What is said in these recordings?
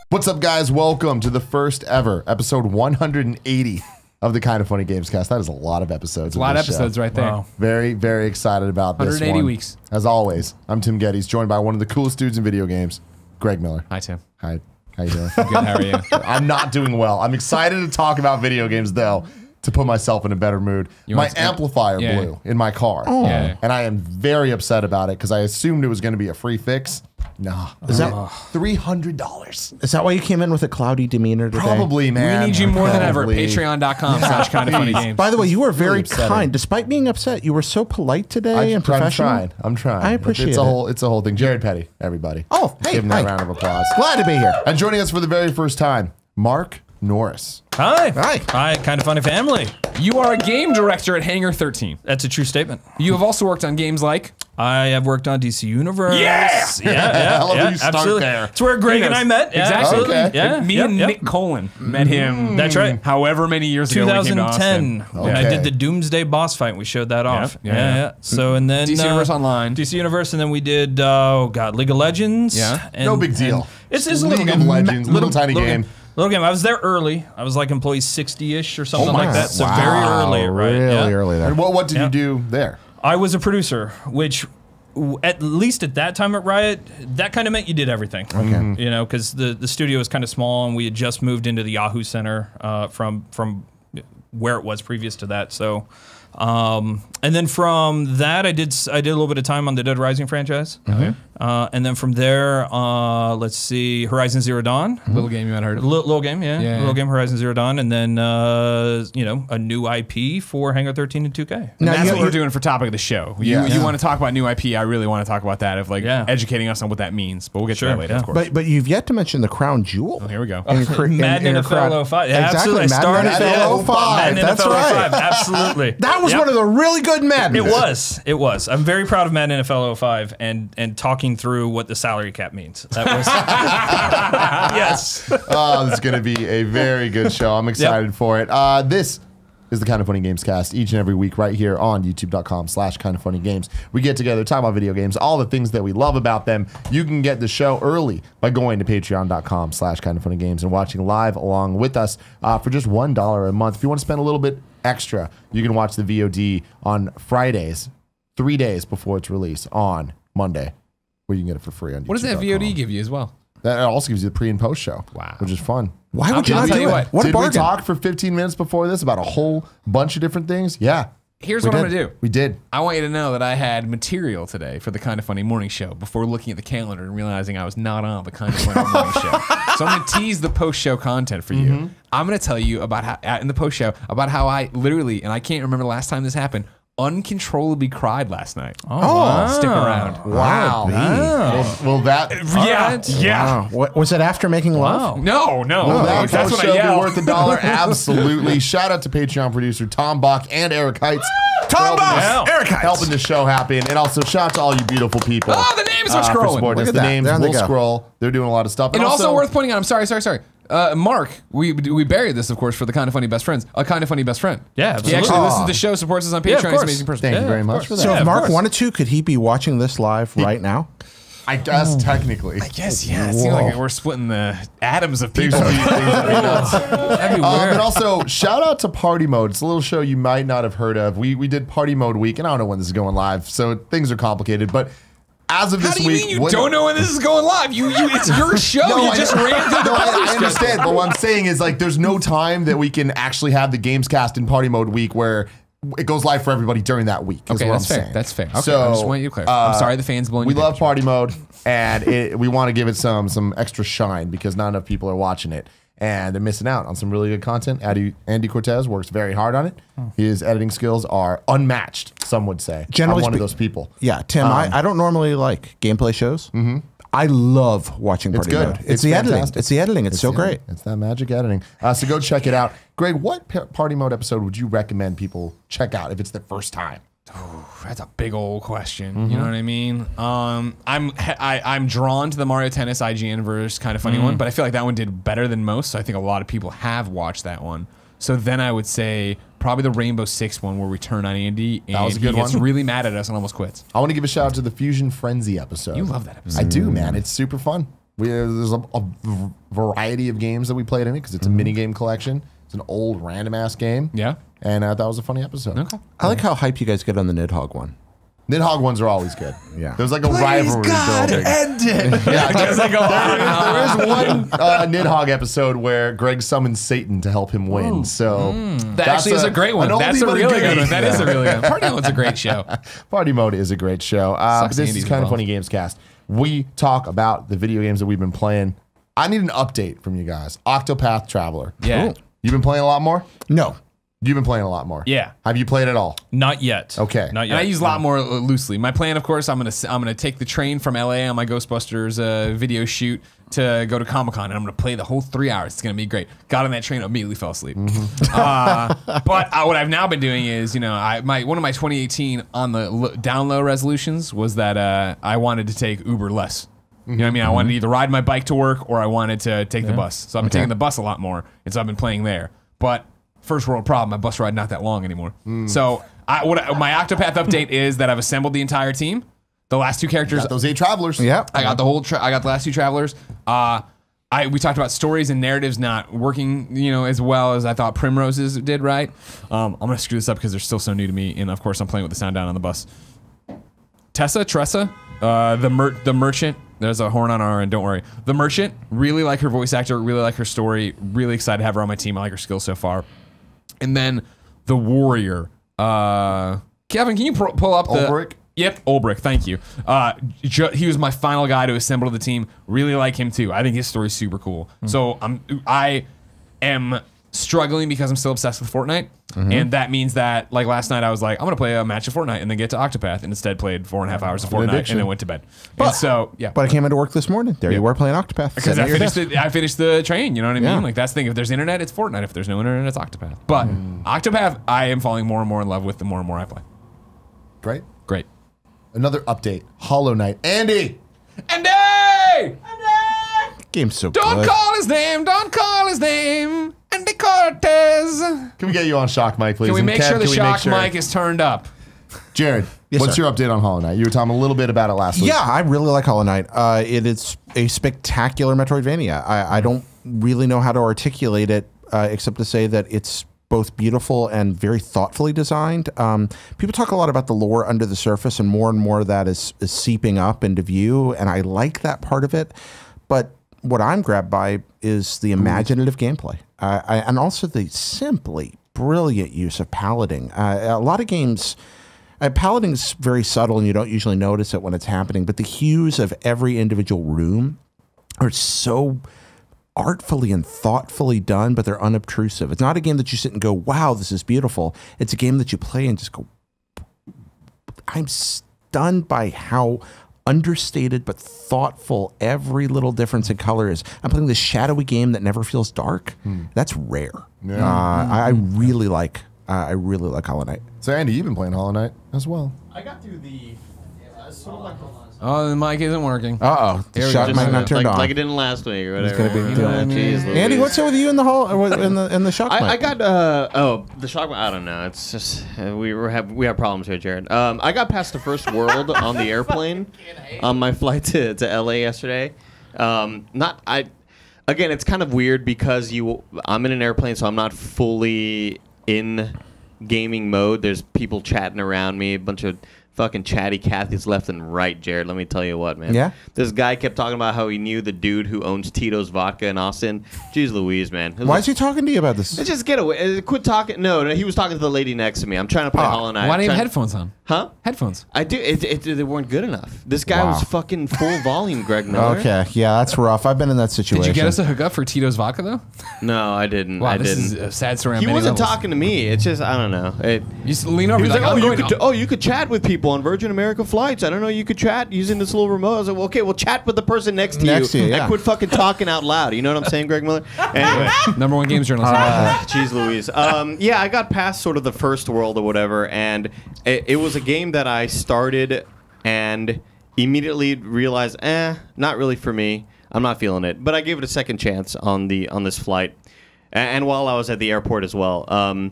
What's up, guys? Welcome to the first ever episode 180 of the Kind of Funny Gamescast. That is a lot of episodes. A lot of episodes right there. Wow. Very, very excited about this 180 one. weeks. As always, I'm Tim Gettys, joined by one of the coolest dudes in video games, Greg Miller. Hi, Tim. Hi. How you doing? Good, how are you? I'm not doing well. I'm excited to talk about video games, though, to put myself in a better mood. My amplifier blew in my car, and I am very upset about it because I assumed it was going to be a free fix. Nah. Is that $300? Is that why you came in with a cloudy demeanor today? Probably, man. We need you more than ever at patreon.com/kindoffunnygames. By the way, you were very upsetting. kind. Despite being upset, you were so polite today and professional. I'm trying. I appreciate it's a whole thing. Jared Petty, everybody. Oh, hey, give him that hi. round of applause. Glad to be here. And joining us for the very first time, Mark Norris. Hi. Hi. Hi, Kind of Funny family. You are a game director at Hangar 13. That's a true statement. You have also worked on games like... I have worked on DC Universe. Yeah! Yeah, I love that you start absolutely. there. It's where Greg and I met. Yeah, Exactly. absolutely. Okay. Yeah, Me and Nick Colin met him. That's right. However many years ago we came to 2010, Austin. when I Okay. did the Doomsday boss fight, we showed that off. yeah. So, and then... DC Universe Online. DC Universe, and then we did, League of Legends. Yeah. And, No big deal. and It's a little League of game. Legends, little tiny game. Little game. I was there early. I was like employee 60-ish or something my like that. So God. very early, right? Really Yeah. early there. And what did you do there? I was a producer, which at least at that time at Riot, that kind of meant you did everything. Okay. You know, because the studio was kind of small and we had just moved into the Yahoo Center from where it was previous to that. So, and then from that, I did a little bit of time on the Dead Rising franchise. And then from there, let's see, Horizon Zero Dawn. Little game you might have heard of. Little game, yeah. Yeah. Little game, Horizon Zero Dawn. And then, you know, a new IP for Hangar 13 and 2K. And Now, that's you- what we're doing for topic of the show. You want to talk about new IP? I really want to talk about that, of like educating us on what that means. But we'll get to that later, of course. But you've yet to mention the crown jewel. Here we go. Madden NFL 05. Yeah, Exactly, absolutely. I started Madden NFL 05. Madden That's NFL right. 05. Absolutely. That was one of the really good Maddens. It was. I'm very proud of Madden NFL 05 and talking through what the salary cap means. That was yes. Oh, this is going to be a very good show. I'm excited for it. This is the Kind of Funny Gamescast each and every week right here on youtube.com/kindoffunnygames. We get together, talk about video games, all the things that we love about them. You can get the show early by going to patreon.com/kindoffunnygames and watching live along with us for just $1 a month. If you want to spend a little bit extra, you can watch the VOD on Fridays, 3 days before its release on Monday, where you can get it for free on YouTube. What does that VOD give you as well? That also gives you the pre and post show. Wow. Which is fun. Why would you I'll not tell do you it? what. What a Did we bargain. talk for 15 minutes before this about a whole bunch of different things? Yeah. Here's we what I'm did. going to do. We did. I want you to know that I had material today for the Kind of Funny morning show before looking at the calendar and realizing I was not on the Kind of Funny morning show. So I'm going to tease the post-show content for you. I'm going to tell you about how, in the post-show, about how I literally, and I can't remember the last time this happened, uncontrollably cried last night. Oh. Stick around. Wow. Will that... Wow. What, was it after making love? No. Will that That's post what show I be yelled. worth $1? Absolutely. Shout out to Patreon producer Tom Bach and Eric Heights. Tom Bach! Eric Heights. Helping the show happen. And also shout out to all you beautiful people. Oh, the names are for scrolling. supporting us. Look at The that. names There they will go. scroll. They're doing a lot of stuff. And also worth pointing out, I'm sorry. Mark, we buried this, of course, for the Kind of Funny best friends. A Kind of Funny best friend. Yeah, He absolutely. actually listens to the show, supports us on Patreon. of He's an course. amazing person. Thank you Yeah, very of much course. for that. So Yeah, if of Mark course. wanted to, could he be watching this live right now? I guess technically. Yes, yeah. It seems like we're splitting the atoms of Things people. would be nuts. Everywhere. But also, shout out to Party Mode. It's a little show you might not have heard of. We did Party Mode Week, and I don't know when this is going live, so things are complicated. But as of How this do you week, mean you don't know when this is going live? It's your show. You just ran through the I understand, but what I'm saying is like there's no time that we can actually have the Gamescast in Party Mode Week where it goes live for everybody during that week. Is Okay, what that's I'm fair. saying. That's fair. Okay, So, I just want you to clarify. I'm sorry the fans blowing We your love picture. Party Mode, and we want to give it some extra shine because not enough people are watching it. And they're missing out on some really good content. Andy Cortez works very hard on it. His editing skills are unmatched, some would say. Generally I'm one of speak- those people. Yeah, Tim, I don't normally like gameplay shows. I love watching Party good. Mode. It's the editing. fantastic. It's the editing. It's so great. It's that magic editing. So go check it out. Greg, what Party Mode episode would you recommend people check out if it's their first time? That's a big old question. You know what I mean? I'm drawn to the Mario Tennis IGN verse kind of funny one, but I feel like that one did better than most. So I think a lot of people have watched that one. So then I would say probably the Rainbow Six one where we turn on Andy and was a good he gets one. really mad at us and almost quits. I want to give a shout out to the Fusion Frenzy episode. You love that episode. I do, man. It's super fun. There's a variety of games that we played in it because it's a mini game collection. It's an old random ass game. Yeah. And that was a funny episode. Okay. I like how hype you guys get on the Nidhogg one. Nidhogg ones are always good. Yeah. There's like a rivalry building. End it. Yeah, there is one Nidhogg episode where Greg summons Satan to help him win. So That actually is a great one. That's a really good one. That is a really good one. Party Mode's a great show. Party Mode is a great show. But this Andy's is Kind of involved. Funny Gamescast. We talk about the video games that we've been playing. I need an update from you guys. Octopath Traveler. Yeah. Ooh. You've been playing a lot more? No. You've been playing a lot more. Yeah. Have you played it all? Not yet. Okay. Not And yet. I use a lot more loosely. My plan, of course, I'm gonna take the train from LA on my Ghostbusters video shoot to go to Comic-Con, and I'm gonna play the whole 3 hours. It's gonna be great. Got on that train, immediately fell asleep. But what I've now been doing is, one of my 2018 on the down low resolutions was that I wanted to take Uber less. You know what I mean? I wanted to either ride my bike to work or I wanted to take the bus. So I've been taking the bus a lot more, and so I've been playing there. But first world problem, my bus ride not that long anymore. So my Octopath update is that I've assembled the entire team. The last two characters, Got those 8 travelers. Yeah. I got the I got the last two travelers. We talked about stories and narratives not working, as well as I thought Primrose's did. Right. I'm gonna screw this up because they're still so new to me, and of course I'm playing with the sound down on the bus. Tressa, the merchant. There's a horn on our end. Don't worry. The merchant. Really like her voice actor. Really like her story. Really excited to have her on my team. I like her skills so far. And then the warrior. Kevin, can you pull up the Ulbrich? Yep, Ulbrich. Thank you. He was my final guy to assemble the team. Really like him too. I think his story's super cool. So I am struggling because I'm still obsessed with Fortnite, and that means that like last night I was like, I'm gonna play a match of Fortnite and then get to Octopath, and instead played 4.5 hours of Fortnite addiction. and then went to bed. And so yeah. But I came into work this morning. There you were playing Octopath. Because sitting I at your finished, desk. I finished the train, you know what I mean? Yeah. Like that's the thing. If there's internet, it's Fortnite. If there's no internet, it's Octopath. But Octopath, I am falling more and more in love with the more and more I play. Great. Great. Another update. Hollow Knight. Andy! Andy! Game's so Don't good. call his name. Don't call his name. Andy Cortez. Can we get you on shock mic, please? Can we And make Kev, sure the can we make shock mic is turned up? Jared, Yes, what's sir. your update on Hollow Knight? You were talking a little bit about it last week. Yeah, I really like Hollow Knight. It is a spectacular Metroidvania. I don't really know how to articulate it except to say that it's both beautiful and very thoughtfully designed. People talk a lot about the lore under the surface, and more of that is seeping up into view, and I like that part of it. But what I'm grabbed by is the imaginative gameplay, and also the simply brilliant use of palading. A lot of games... palading's very subtle and you don't usually notice it when it's happening, but the hues of every individual room are so artfully and thoughtfully done, but they're unobtrusive. It's not a game that you sit and go, wow, this is beautiful. It's a game that you play and just go, I'm stunned by how understated but thoughtful every little difference in color is. I'm playing this shadowy game that never feels dark. That's rare. Yeah. I really like Hollow Knight. So, Andy, you've been playing Hollow Knight as well. I got through the sort of like Oh, the mic isn't working. Uh-oh. The Here we shot go. might not turned on. like it didn't last week or whatever. gonna be doing- Jeez, Andy, Louise. what's up with you in the hall in the shot mic? I got the shock. I don't know. It's just we have problems here, Jared. I got past the first world on the airplane on my flight to LA yesterday. Again, it's kind of weird because I'm in an airplane, so I'm not fully in gaming mode. There's people chatting around me, a bunch of fucking chatty Cathys left and right, Jared. Let me tell you what, man. Yeah? This guy kept talking about how he knew the dude who owns Tito's Vodka in Austin. Jeez Louise, man. Why is he talking to you about this? Just get away. Quit talking. No, he was talking to the lady next to me. I'm trying to play Hollow Knight. Why do you have I'm trying- headphones on? Huh? Headphones. I do. They weren't good enough. This guy Wow. was fucking full volume, Greg Miller. Okay, yeah, that's rough. I've been in that situation. Did you get us a hookup for Tito's vodka though? No, I didn't. Wow, I this didn't. is a sad story. On He many wasn't levels. talking to me. It's just I don't know. You just lean over. He was You're like, like, I'm going. you could chat with people on Virgin America flights. I don't know. You could chat using this little remote. I was like, well, okay, well, chat with the person next to you. Yeah. And quit fucking talking out loud. You know what I'm saying, Greg Miller? Anyway. Number one games journalist. Jeez Louise. Yeah, I got past sort of the first world or whatever, and it was a game that I started and immediately realized, not really for me. I'm not feeling it. But I gave it a second chance on this flight, and while I was at the airport as well.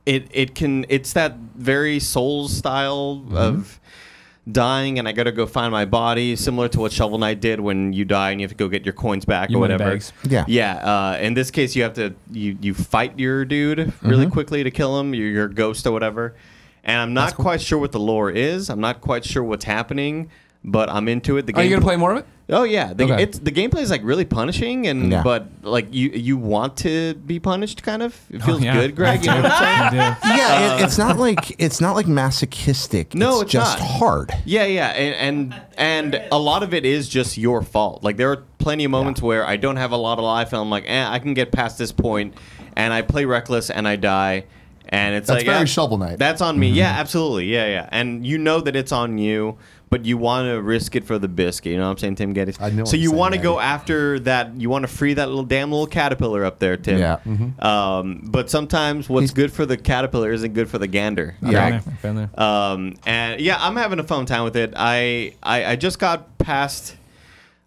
It's that very Souls style of dying and I got to go find my body, similar to what Shovel Knight did when you die and you have to go get your coins back or whatever. Bags. Yeah. Yeah. In this case, you have to you fight your dude really quickly to kill him, your ghost or whatever. And I'm not quite sure what the lore is. I'm not quite sure what's happening, but I'm into it. Are you gonna play more of it? Oh yeah, the Okay. the gameplay is like really punishing, and but like you want to be punished, kind of. It feels good, Greg. You know what I'm saying? Yeah, it's not like masochistic. No, it's just not. hard. Yeah, and a lot of it is just your fault. Like there are plenty of moments where I don't have a lot of life, and I'm like, I can get past this point, and I play reckless and I die, and it's That's like very Shovel Knight. That's on me. Yeah, absolutely. Yeah, and you know that it's on you. But you want to risk it for the biscuit, you know what I'm saying, Tim Gettys? I know. So you want to go after that. You want to free that little caterpillar up there, Tim. Yeah. But sometimes what's good for the caterpillar isn't good for the gander. Yeah. Been there. And yeah, I'm having a fun time with it. I just got past.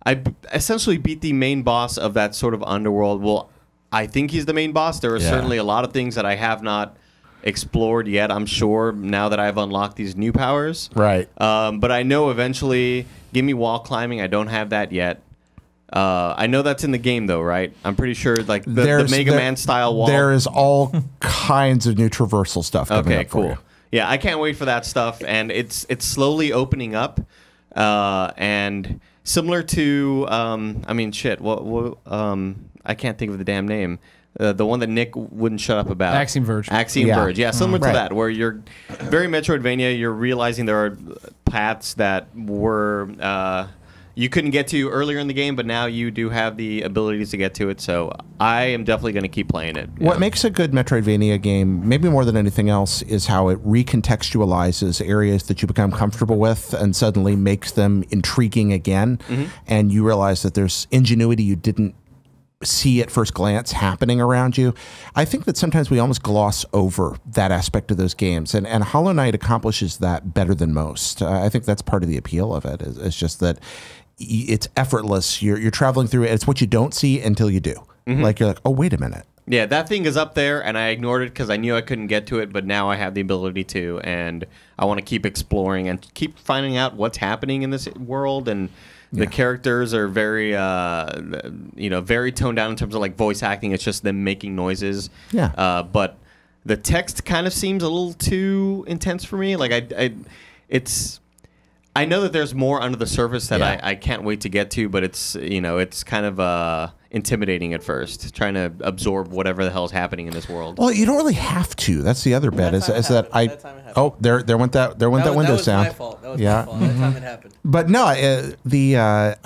I essentially beat the main boss of that sort of underworld. Well, I think he's the main boss. There are certainly a lot of things that I have not explored yet, I'm sure, now that I've unlocked these new powers. Right. But I know eventually, give me wall climbing. I don't have that yet. I know that's in the game, though, right? I'm pretty sure, like, the Mega Man style wall. There is all kinds of new traversal stuff coming up for you. Yeah, I can't wait for that stuff, and it's slowly opening up. And similar to, I mean, shit, I can't think of the damn name. The one that Nick wouldn't shut up about. Axiom Verge. Axiom Verge. Yeah, similar to that, where you're very Metroidvania. You're realizing there are paths that were you couldn't get to earlier in the game, but now you do have the abilities to get to it. So I am definitely going to keep playing it. What makes a good Metroidvania game, maybe more than anything else, is how it recontextualizes areas that you become comfortable with and suddenly makes them intriguing again. And you realize that there's ingenuity you didn't see at first glance happening around you. I think that sometimes we almost gloss over that aspect of those games, and Hollow Knight accomplishes that better than most. I think that's part of the appeal of it. It's just that it's effortless. You're traveling through it. It's what you don't see until you do. Like you're like, oh, wait a minute. Yeah, that thing is up there, and I ignored it because I knew I couldn't get to it, but now I have the ability to, and I want to keep exploring and keep finding out what's happening in this world. And the characters are very, very toned down in terms of like voice acting. It's just them making noises. Yeah. But the text kind of seems a little too intense for me. Like I know that there's more under the surface that I can't wait to get to, but it's kind of intimidating at first, trying to absorb whatever the hell's happening in this world. Well, you don't really have to. That's the other bit. Is that there went that window sound. That was my fault. That was my fault. That time it happened. But no,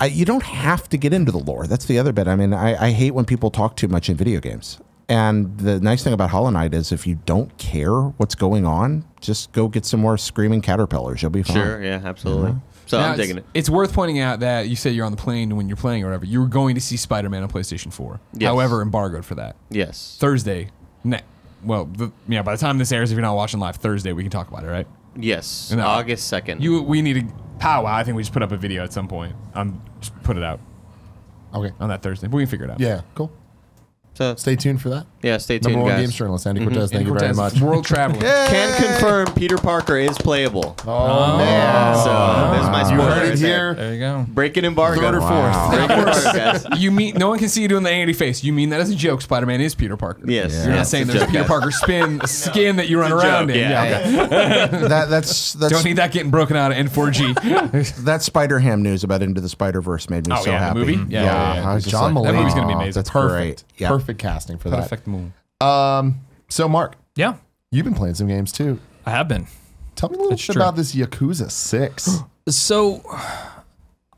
you don't have to get into the lore. That's the other bit. I mean, I hate when people talk too much in video games. And the nice thing about Hollow Knight is if you don't care what's going on, just go get some more screaming caterpillars. You'll be fine. Sure, yeah, absolutely. So Now, I'm digging it. It's worth pointing out that you say you're on the plane when you're playing or whatever. You were going to see Spider-Man on PlayStation 4. Yes. However, embargoed for that. Yes. Thursday. By the time this airs, if you're not watching live, Thursday, we can talk about it, right? Yes. And, August 2nd. We need to powwow. I think we just put up a video at some point. Just put it out. Okay. On that Thursday. But we can figure it out. Yeah, cool. So Stay tuned for that. yeah, stay tuned, Number one guys. games journalist, Andy Cortez. Thank you very Cortez, much. World traveler. Can confirm Peter Parker is playable. Oh, man. So there's my You spoiler heard it right here. There you go. Breaking embargo. Third or fourth. Wow. Breaking embargo, guys. No one can see you doing the Andy face. You mean that as a joke? Spider-Man is Peter Parker. Yes. You're Yeah. not saying It's a there's a joke, Peter guys. Parker skin that you run It's a around joke, in. yeah. Okay. That's Don't need that getting broken out of N4G. that Spider-Ham news about Into the Spider-Verse made me so the happy. movie? Yeah. I was just John like, Mulaney. That movie's gonna be "Oh, amazing. That's Perfect. great. Yeah. Perfect casting for that. Perfect move. So, Mark, Yeah, you've been playing some games too. I have been. Tell me a little It's bit true. about this Yakuza 6. So,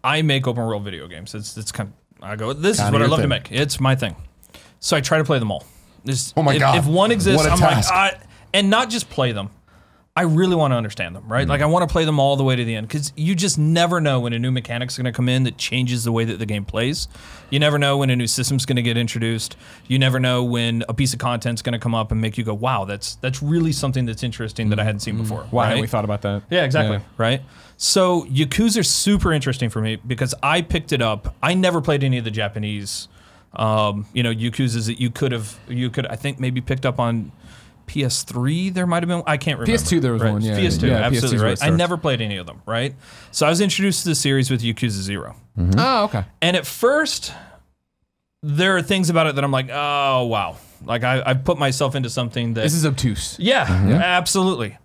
I make open world video games. It's kind of, I go, this is Kinda what I your love to thing. make. It's my thing. So I try to play them all. Oh my God. If one exists, What a I'm task. like, and not just play them. I really want to understand them, right? Like I want to play them all the way to the end because you just never know when a new mechanic's going to come in that changes the way that the game plays. You never know when a new system's going to get introduced. You never know when a piece of content's going to come up and make you go, "Wow, that's really something that's interesting that I hadn't seen before." Why haven't right? we thought about that? Yeah, exactly. Yeah. Right. So Yakuza's super interesting for me because I picked it up. I never played any of the Japanese, Yakuzas that you could I think maybe picked up on PS3 there might have been. I can't remember. PS2 there was one, yeah. PS2, Yeah, absolutely PS2 right. I never played any of them, right? So I was introduced to the series with Yakuza 0. Oh, okay. And at first, there are things about it that I'm like, oh, wow. Like, I've put myself into something that... This is obtuse. Yeah, absolutely.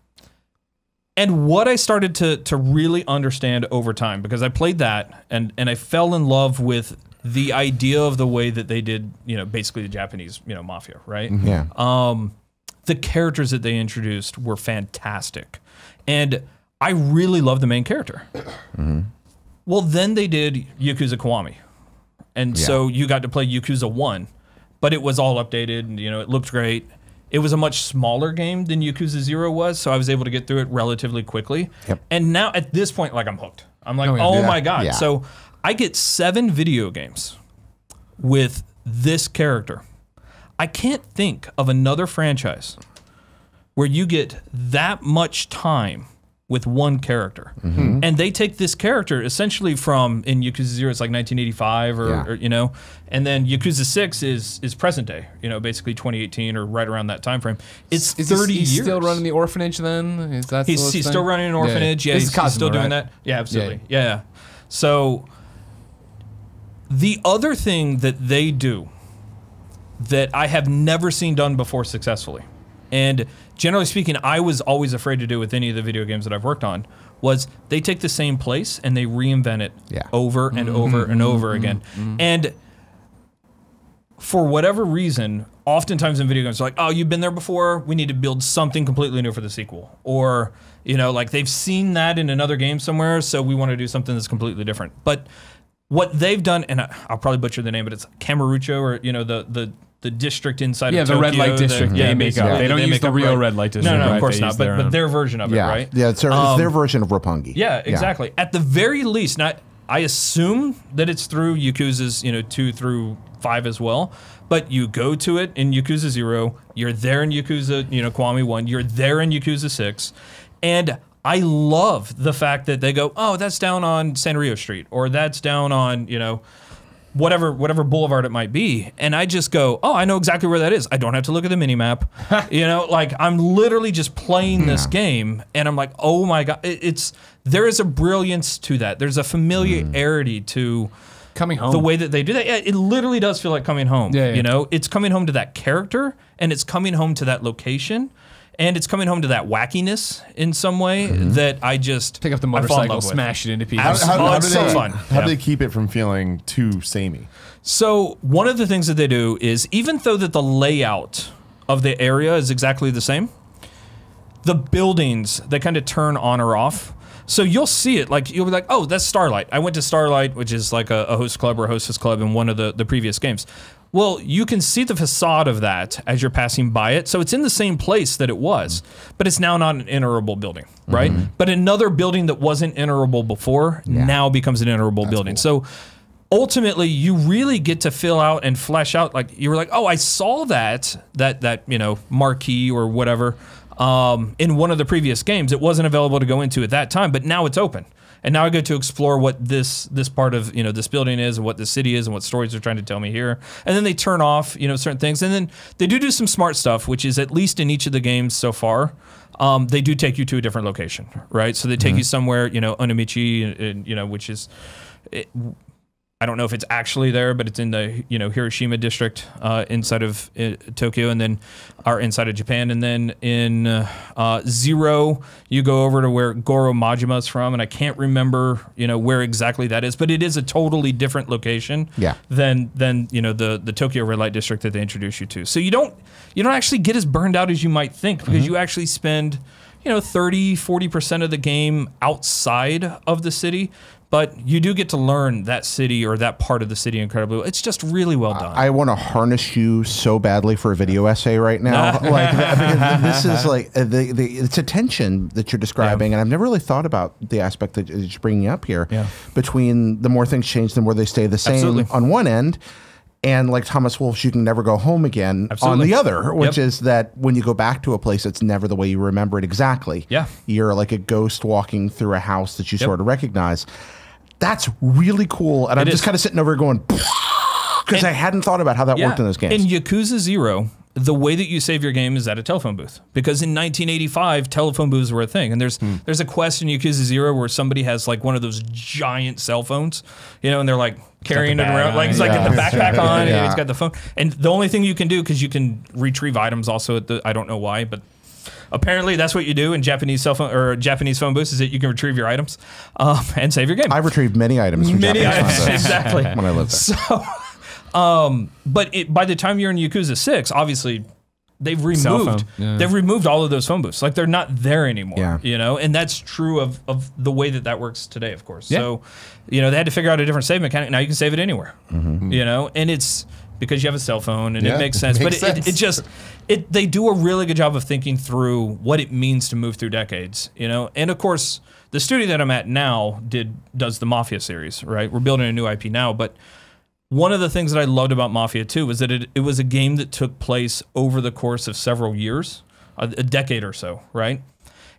And what I started to really understand over time, because I played that, and I fell in love with the idea of the way that they did, basically the Japanese, mafia, right? Yeah. The characters that they introduced were fantastic. And I really loved the main character. Well, then they did Yakuza Kiwami. And so you got to play Yakuza 1, but it was all updated and, it looked great. It was a much smaller game than Yakuza 0 was, so I was able to get through it relatively quickly. Yep. And now at this point, like I'm hooked. I'm like, my God. Yeah. So I get 7 video games with this character. I can't think of another franchise where you get that much time with one character. And they take this character essentially from, in Yakuza 0, it's like 1985 or and then Yakuza 6 is present day, basically 2018 or right around that time frame. It's 30 years. He's still running the orphanage then? Is that He's still running an orphanage. Yeah, he's still doing that. Yeah, absolutely. Yeah. So the other thing that they do that I have never seen done before successfully, and generally speaking, I was always afraid to do with any of the video games that I've worked on, was they take the same place and they reinvent it over and over and over again. And for whatever reason, oftentimes in video games, they're like, oh, you've been there before, we need to build something completely new for the sequel. Or, like they've seen that in another game somewhere, so we want to do something that's completely different. But what they've done, and I'll probably butcher the name, but it's Kamurocho, or, the district inside of Tokyo. Yeah, the red light district they make up. They don't use the real red light district. No, of course not, but their version of it, right? Yeah, it's their version of Roppongi. Yeah, exactly. At the very least, I assume that it's through Yakuza's, 2 through 5 as well, but you go to it in Yakuza 0, you're there in Yakuza, Kiwami 1, you're there in Yakuza 6, and I love the fact that they go, oh, that's down on Sanrio Street, or that's down on, whatever boulevard it might be, and I just go, oh, I know exactly where that is. I don't have to look at the mini map. I'm literally just playing this game, and I'm like, oh my God, there is a brilliance to that. There's a familiarity to coming home. The way that they do that. Yeah, it literally does feel like coming home. Yeah. It's coming home to that character, and it's coming home to that location. And it's coming home to that wackiness in some way that I just pick up the motorcycle, smash it into pieces. It's so fun. How do they keep it from feeling too samey? So one of the things that they do is, even though that the layout of the area is exactly the same, the buildings, they kind of turn on or off. So you'll see it, like you'll be like, oh, that's Starlight. I went to Starlight, which is like a host club or hostess club in one of the previous games. Well, you can see the facade of that as you're passing by it. So it's in the same place that it was, but it's now not an enterable building, right? But another building that wasn't enterable before now becomes an enterable building. Cool. So ultimately, you really get to fill out and flesh out, like you were like, oh, I saw that marquee or whatever in one of the previous games. It wasn't available to go into at that time, but now it's open. And now I get to explore what this part of this building is, and what the city is, and what stories they're trying to tell me here. And then they turn off certain things, and then they do some smart stuff, which is, at least in each of the games so far, they do take you to a different location, right? So they take you somewhere, Onamichi, and which is. I don't know if it's actually there, but it's in the Hiroshima district inside of Tokyo, and then inside of Japan, and then in 0 you go over to where Goro Majima is from, and I can't remember where exactly that is, but it is a totally different location than the Tokyo red light district that they introduce you to. So you don't actually get as burned out as you might think, because you actually spend 30-40% of the game outside of the city. But you do get to learn that city or that part of the city incredibly well. It's just really well done. I want to harness you so badly for a video essay right now. This is like it's a tension that you're describing, and I've never really thought about the aspect that you're bringing up here. Between the more things change, the more they stay the same on one end, and like Thomas Wolfe's "You Can Never Go Home Again" on the other, which is that when you go back to a place, it's never the way you remember it exactly. You're like a ghost walking through a house that you sort of recognize. That's really cool, and I'm just kind of sitting over going, because I hadn't thought about how that worked in those games. In Yakuza 0, the way that you save your game is at a telephone booth, because in 1985 telephone booths were a thing, and there's a quest in Yakuza 0 where somebody has like one of those giant cell phones, you know, and they're like carrying it around, like it's like got the backpack on, and it's got the phone, and the only thing you can do, because you can retrieve items also at the, I don't know why, but apparently that's what you do in Japanese cell phone or Japanese phone booths, is that you can retrieve your items and save your game. I've retrieved many items from Japanese phone booths exactly when I lived there. So. But by the time you're in Yakuza 6, obviously they've removed all of those phone booths. Like they're not there anymore, you know, and that's true of the way that works today, of course. Yeah. So, you know, they had to figure out a different save mechanic. Now you can save it anywhere, you know, and it's because you have a cell phone and it makes sense. They do a really good job of thinking through what it means to move through decades, you know, and of course the studio that I'm at now does the Mafia series, right? We're building a new IP now, but one of the things that I loved about Mafia 2 was that it was a game that took place over the course of several years, a decade or so, right?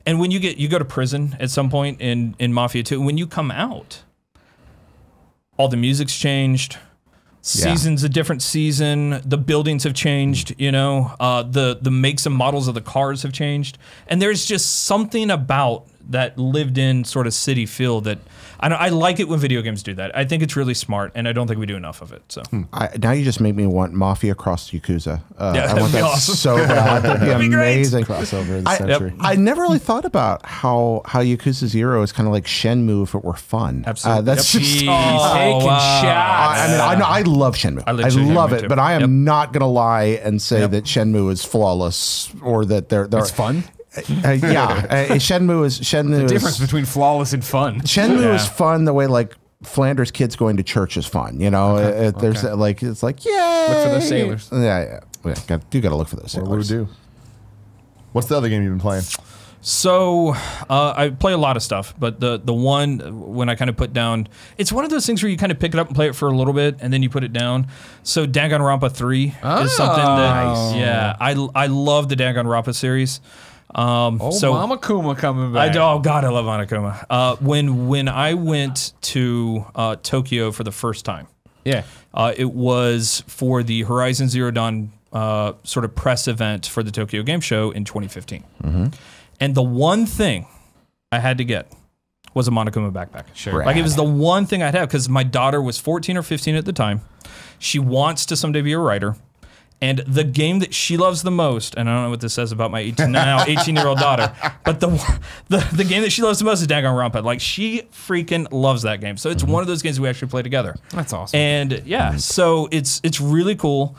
And when you go to prison at some point in Mafia 2, when you come out, all the music's changed, season's a different season, the buildings have changed, you know, the makes and models of the cars have changed, and there's just something about that lived in sort of city feel that I like it when video games do that. I think it's really smart, and I don't think we do enough of it. So now you just make me want Mafia cross Yakuza. Yeah, I want that awesome. so bad. That'd be amazing. Crossover of the century. I never really thought about how Yakuza 0 is kind of like Shenmue if it were fun. Absolutely. That's just taking shots. I mean, I love Shenmue. I love it, but I am not going to lie and say that Shenmue is flawless or that they're It's fun. Shenmue is The difference between flawless and fun. Shenmue is fun the way like Flanders kids going to church is fun. You know, there's like it's like Look for those sailors. Yeah. Got to look for those sailors. What do we do? What's the other game you've been playing? So I play a lot of stuff, but the one when I kind of put down, it's one of those things where you kind of pick it up and play it for a little bit, and then you put it down. So Danganronpa 3 is something that I love the Danganronpa series. So Mama Kuma coming back. Oh God, I love Monokuma. When I went to Tokyo for the first time, it was for the Horizon Zero Dawn sort of press event for the Tokyo Game Show in 2015. And the one thing I had to get was a Monokuma backpack. Sure. Like it was the one thing I'd have, because my daughter was 14 or 15 at the time. She wants to someday be a writer. And the game that she loves the most, and I don't know what this says about my 18-year-old daughter, but the game that she loves the most is Danganronpa. Like, she freaking loves that game. So it's one of those games we actually play together. That's awesome. And so it's really cool.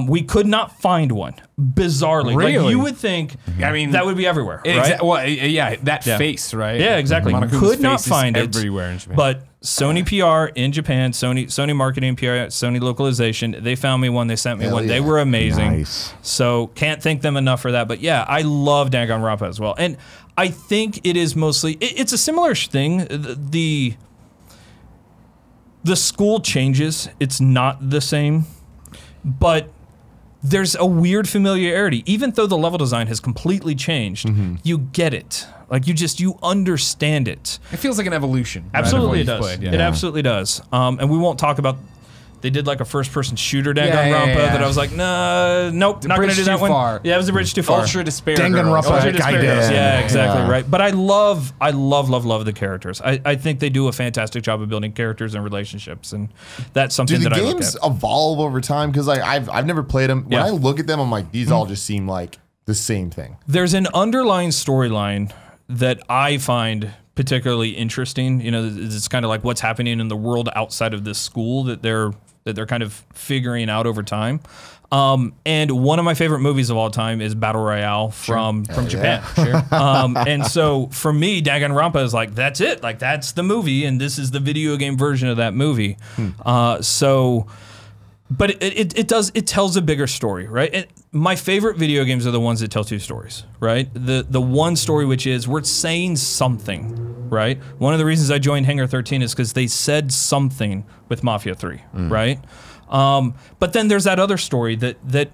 We could not find one, bizarrely. Really? Like, you would think that would be everywhere, right? Well, that face, right? Yeah, exactly. Monokuma's Could not face is find it everywhere in Japan. But Sony PR in Japan, Sony marketing PR, Sony localization, they found me one, they sent me one. They were amazing. Nice. So can't thank them enough for that. But yeah, I love Danganronpa as well. And I think it is mostly, it's a similar thing. The school changes. It's not the same. But there's a weird familiarity. Even though the level design has completely changed, you get it. Like, you understand it. It feels like an evolution. Absolutely, it does. Played, It absolutely does. And we won't talk about. They did like a first-person shooter Danganronpa that I was like, nah, nope, not gonna do that one. Far. Yeah, it was a bridge too far. Ultra Despair. Danganronpa Gaiden. Yeah, exactly right. But I love the characters. I think they do a fantastic job of building characters and relationships, and that's something that I look at. Do the games evolve over time? Because like I've never played them. When I look at them, I'm like, these all just seem like the same thing. There's an underlying storyline that I find particularly interesting. You know, it's kind of like what's happening in the world outside of this school that they're kind of figuring out over time. And one of my favorite movies of all time is Battle Royale from Japan. And so for me, Danganronpa is like, that's it. Like, that's the movie, and this is the video game version of that movie. But it tells a bigger story, right? My favorite video games are the ones that tell two stories, right? The one story which is we're saying something, right? One of the reasons I joined Hangar 13 is because they said something with Mafia 3, right? But then there's that other story that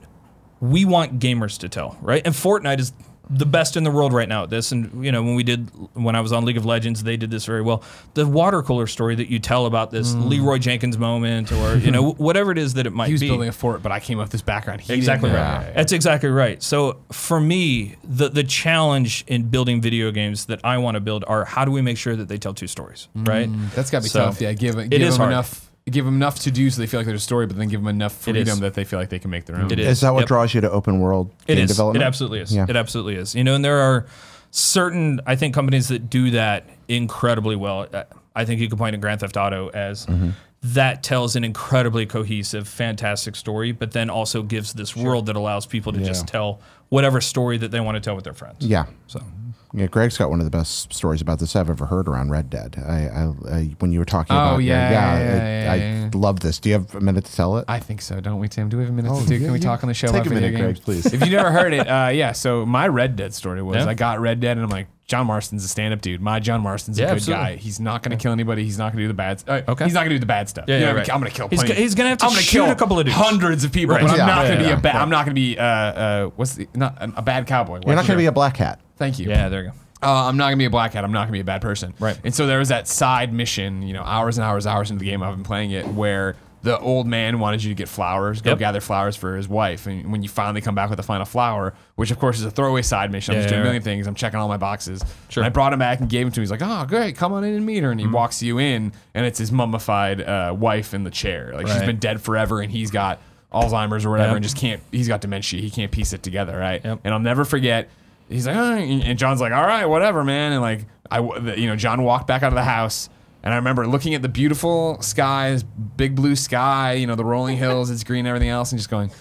we want gamers to tell, right? And Fortnite is the best in the world right now at this. And you know, when I was on League of Legends, they did this very well. The water cooler story that you tell about this Leroy Jenkins moment, or you know, whatever it is that it might be. He was building a fort, but I came up with this background. Exactly right. That's exactly right. So for me, the challenge in building video games that I want to build are how do we make sure that they tell two stories, right? That's got to be tough. Yeah, give them enough. Give them enough to do so they feel like there's a story, but then give them enough freedom that they feel like they can make their own. Is that what draws you to open world game development? It absolutely is. Yeah. It absolutely is. You know, and there are certain, I think, companies that do that incredibly well. I think you could point to Grand Theft Auto as that tells an incredibly cohesive, fantastic story, but then also gives this world that allows people to just tell whatever story that they want to tell with their friends. Yeah. So. Yeah, Greg's got one of the best stories about this I've ever heard around Red Dead. I when you were talking about I love this. Do you have a minute to tell it? I think so. Don't we, Tim? Do we have a minute to do? Can we talk on the show about video games? Greg, please. If you never heard it, so my Red Dead story was I got Red Dead and I'm like, John Marston's a stand-up dude. My John Marston's a good guy. He's not going to kill anybody. He's not going to do the bad stuff. He's not going to do the bad stuff. Yeah, right. I'm going to kill plenty. He's going to have to shoot a couple of dudes. Hundreds of people, but I'm not going to be a bad. I'm not going to be not a bad cowboy. You're not going to be a black hat. Thank you. Yeah, there you go. I'm not gonna be a black hat. I'm not gonna be a bad person. Right. And so there was that side mission, you know, hours and hours into the game I've been playing it, where the old man wanted you to get flowers, go gather flowers for his wife. And when you finally come back with the final flower, which of course is a throwaway side mission, I'm just doing a million things. I'm checking all my boxes. Sure. And I brought him back and gave him to him. He's like, oh, great, come on in and meet her. And he walks you in, and it's his mummified wife in the chair. Like she's been dead forever, and he's got Alzheimer's or whatever, and just can't. He's got dementia. He can't piece it together, right? And I'll never forget. He's like, oh, and John's like, all right, whatever, man. And like, John walked back out of the house, and I remember looking at the beautiful skies, big blue sky, you know, the rolling hills, it's green and everything else, and just going,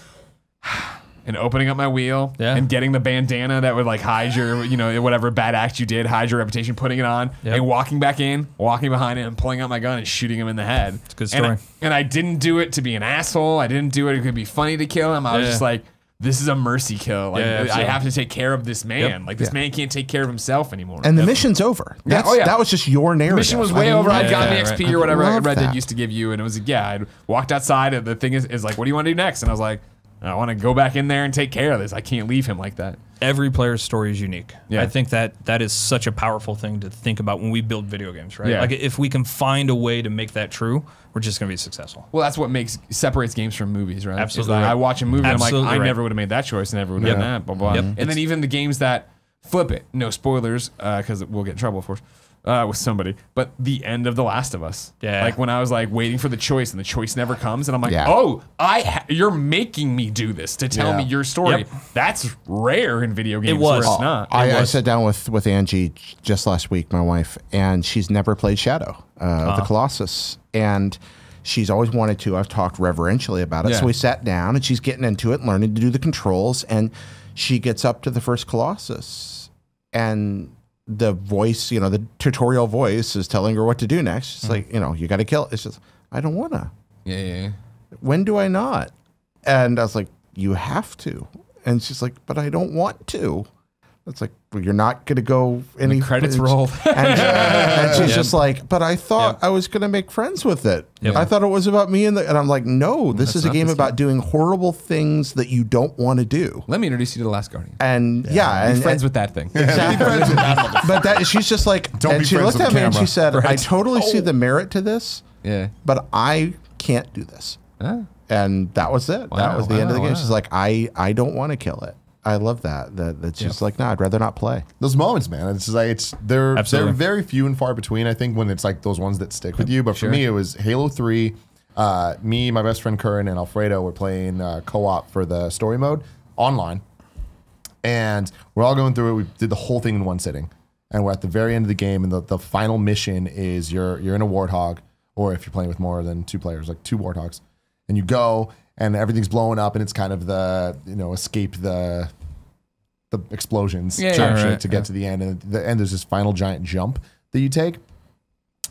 and opening up my wheel and getting the bandana that would like hide your, you know, whatever bad act you did, hide your reputation, putting it on, and walking back in, walking behind him, pulling out my gun and shooting him in the head. It's a good story. And I didn't do it to be an asshole. I didn't do it. It could be funny to kill him. I was just like, this is a mercy kill. Like I have to take care of this man. Like this man can't take care of himself anymore. And the mission's over. That was just your narrative. The mission was way over. I'd gotten the XP or whatever Red Dead used to give you, and it was I'd walked outside, and the thing is like, what do you want to do next? And I was like, I want to go back in there and take care of this. I can't leave him like that. Every player's story is unique. Yeah. I think that is such a powerful thing to think about when we build video games, right? Yeah. Like if we can find a way to make that true, we're just going to be successful. Well, that's what separates games from movies, right? Absolutely. Like I watch a movie and I'm like, I never would have made that choice, never would have done that, blah, blah. And then even the games that flip it, no spoilers, because we'll get in trouble, of course, with somebody, but the end of The Last of Us. Yeah. Like when I was like waiting for the choice and the choice never comes, and I'm like, oh, you're making me do this to tell me your story. Yep. That's rare in video games. It was. Where it's not. I sat down with Angie just last week, my wife, and she's never played Shadow of the Colossus. And she's always wanted to. I've talked reverentially about it. So we sat down, and she's getting into it and learning to do the controls. And she gets up to the first Colossus, and the voice, you know, the tutorial voice is telling her what to do next. She's like, you know, you got to kill it. It's just, I don't want to. Yeah. When do I not? And I was like, you have to. And she's like, but I don't want to. It's like, well, you're not going to go any credits roll. And she's just like, but I thought I was going to make friends with it. I thought it was about me and I'm like, no, this is a game about doing horrible things that you don't want to do. Let me introduce you to The Last Guardian. And be friends with that thing. Exactly. But she's just like, and she looked at me and she said, I totally see the merit to this. Yeah. But I can't do this. And that was it. That was the end of the game. She's like, I don't want to kill it. I love that. That's just like, nah, I'd rather not play. Those moments, man. It's just like they're very few and far between. I think when it's like those ones that stick with you. But for me, it was Halo 3. Me, my best friend Curran, and Alfredo were playing co-op for the story mode online, and we're all going through it. We did the whole thing in one sitting, and we're at the very end of the game. And the final mission is you're in a warthog, or if you're playing with more than 2 players, like 2 warthogs, and you go. And everything's blowing up, and it's kind of the, you know, escape the explosions to get to the end. And at the end, there's this final giant jump that you take.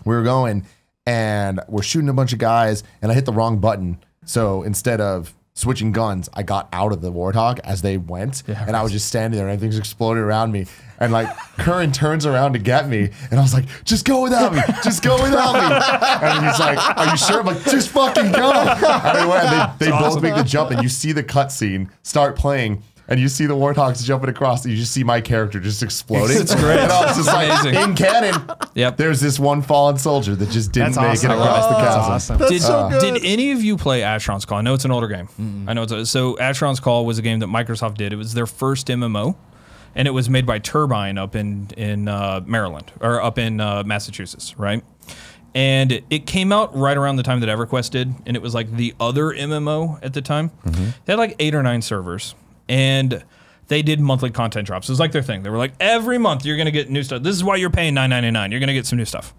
We were going, and we're shooting a bunch of guys, and I hit the wrong button. So instead of switching guns, I got out of the warthog as they went, and I was just standing there, and everything's exploding around me. And like Curran turns around to get me, and I was like, just go without me, just go without me. And he's like, are you sure? I'm like, just fucking go. And they both make the jump, and you see the cutscene start playing. and you see the warthogs jumping across, and you just see my character just exploding. It's great. And I was just like, Amazing. in canon, there's this one fallen soldier that just didn't make it across the chasm. Did any of you play Asheron's Call? I know it's an older game. I know so Asheron's Call was a game that Microsoft did. It was their first MMO, and it was made by Turbine up in Maryland, or up in Massachusetts, right? And it came out right around the time that EverQuest did, and it was like the other MMO at the time. They had like 8 or 9 servers, and they did monthly content drops. It was like their thing. They were like, every month you're going to get new stuff. This is why you're paying $9.99. You're going to get some new stuff.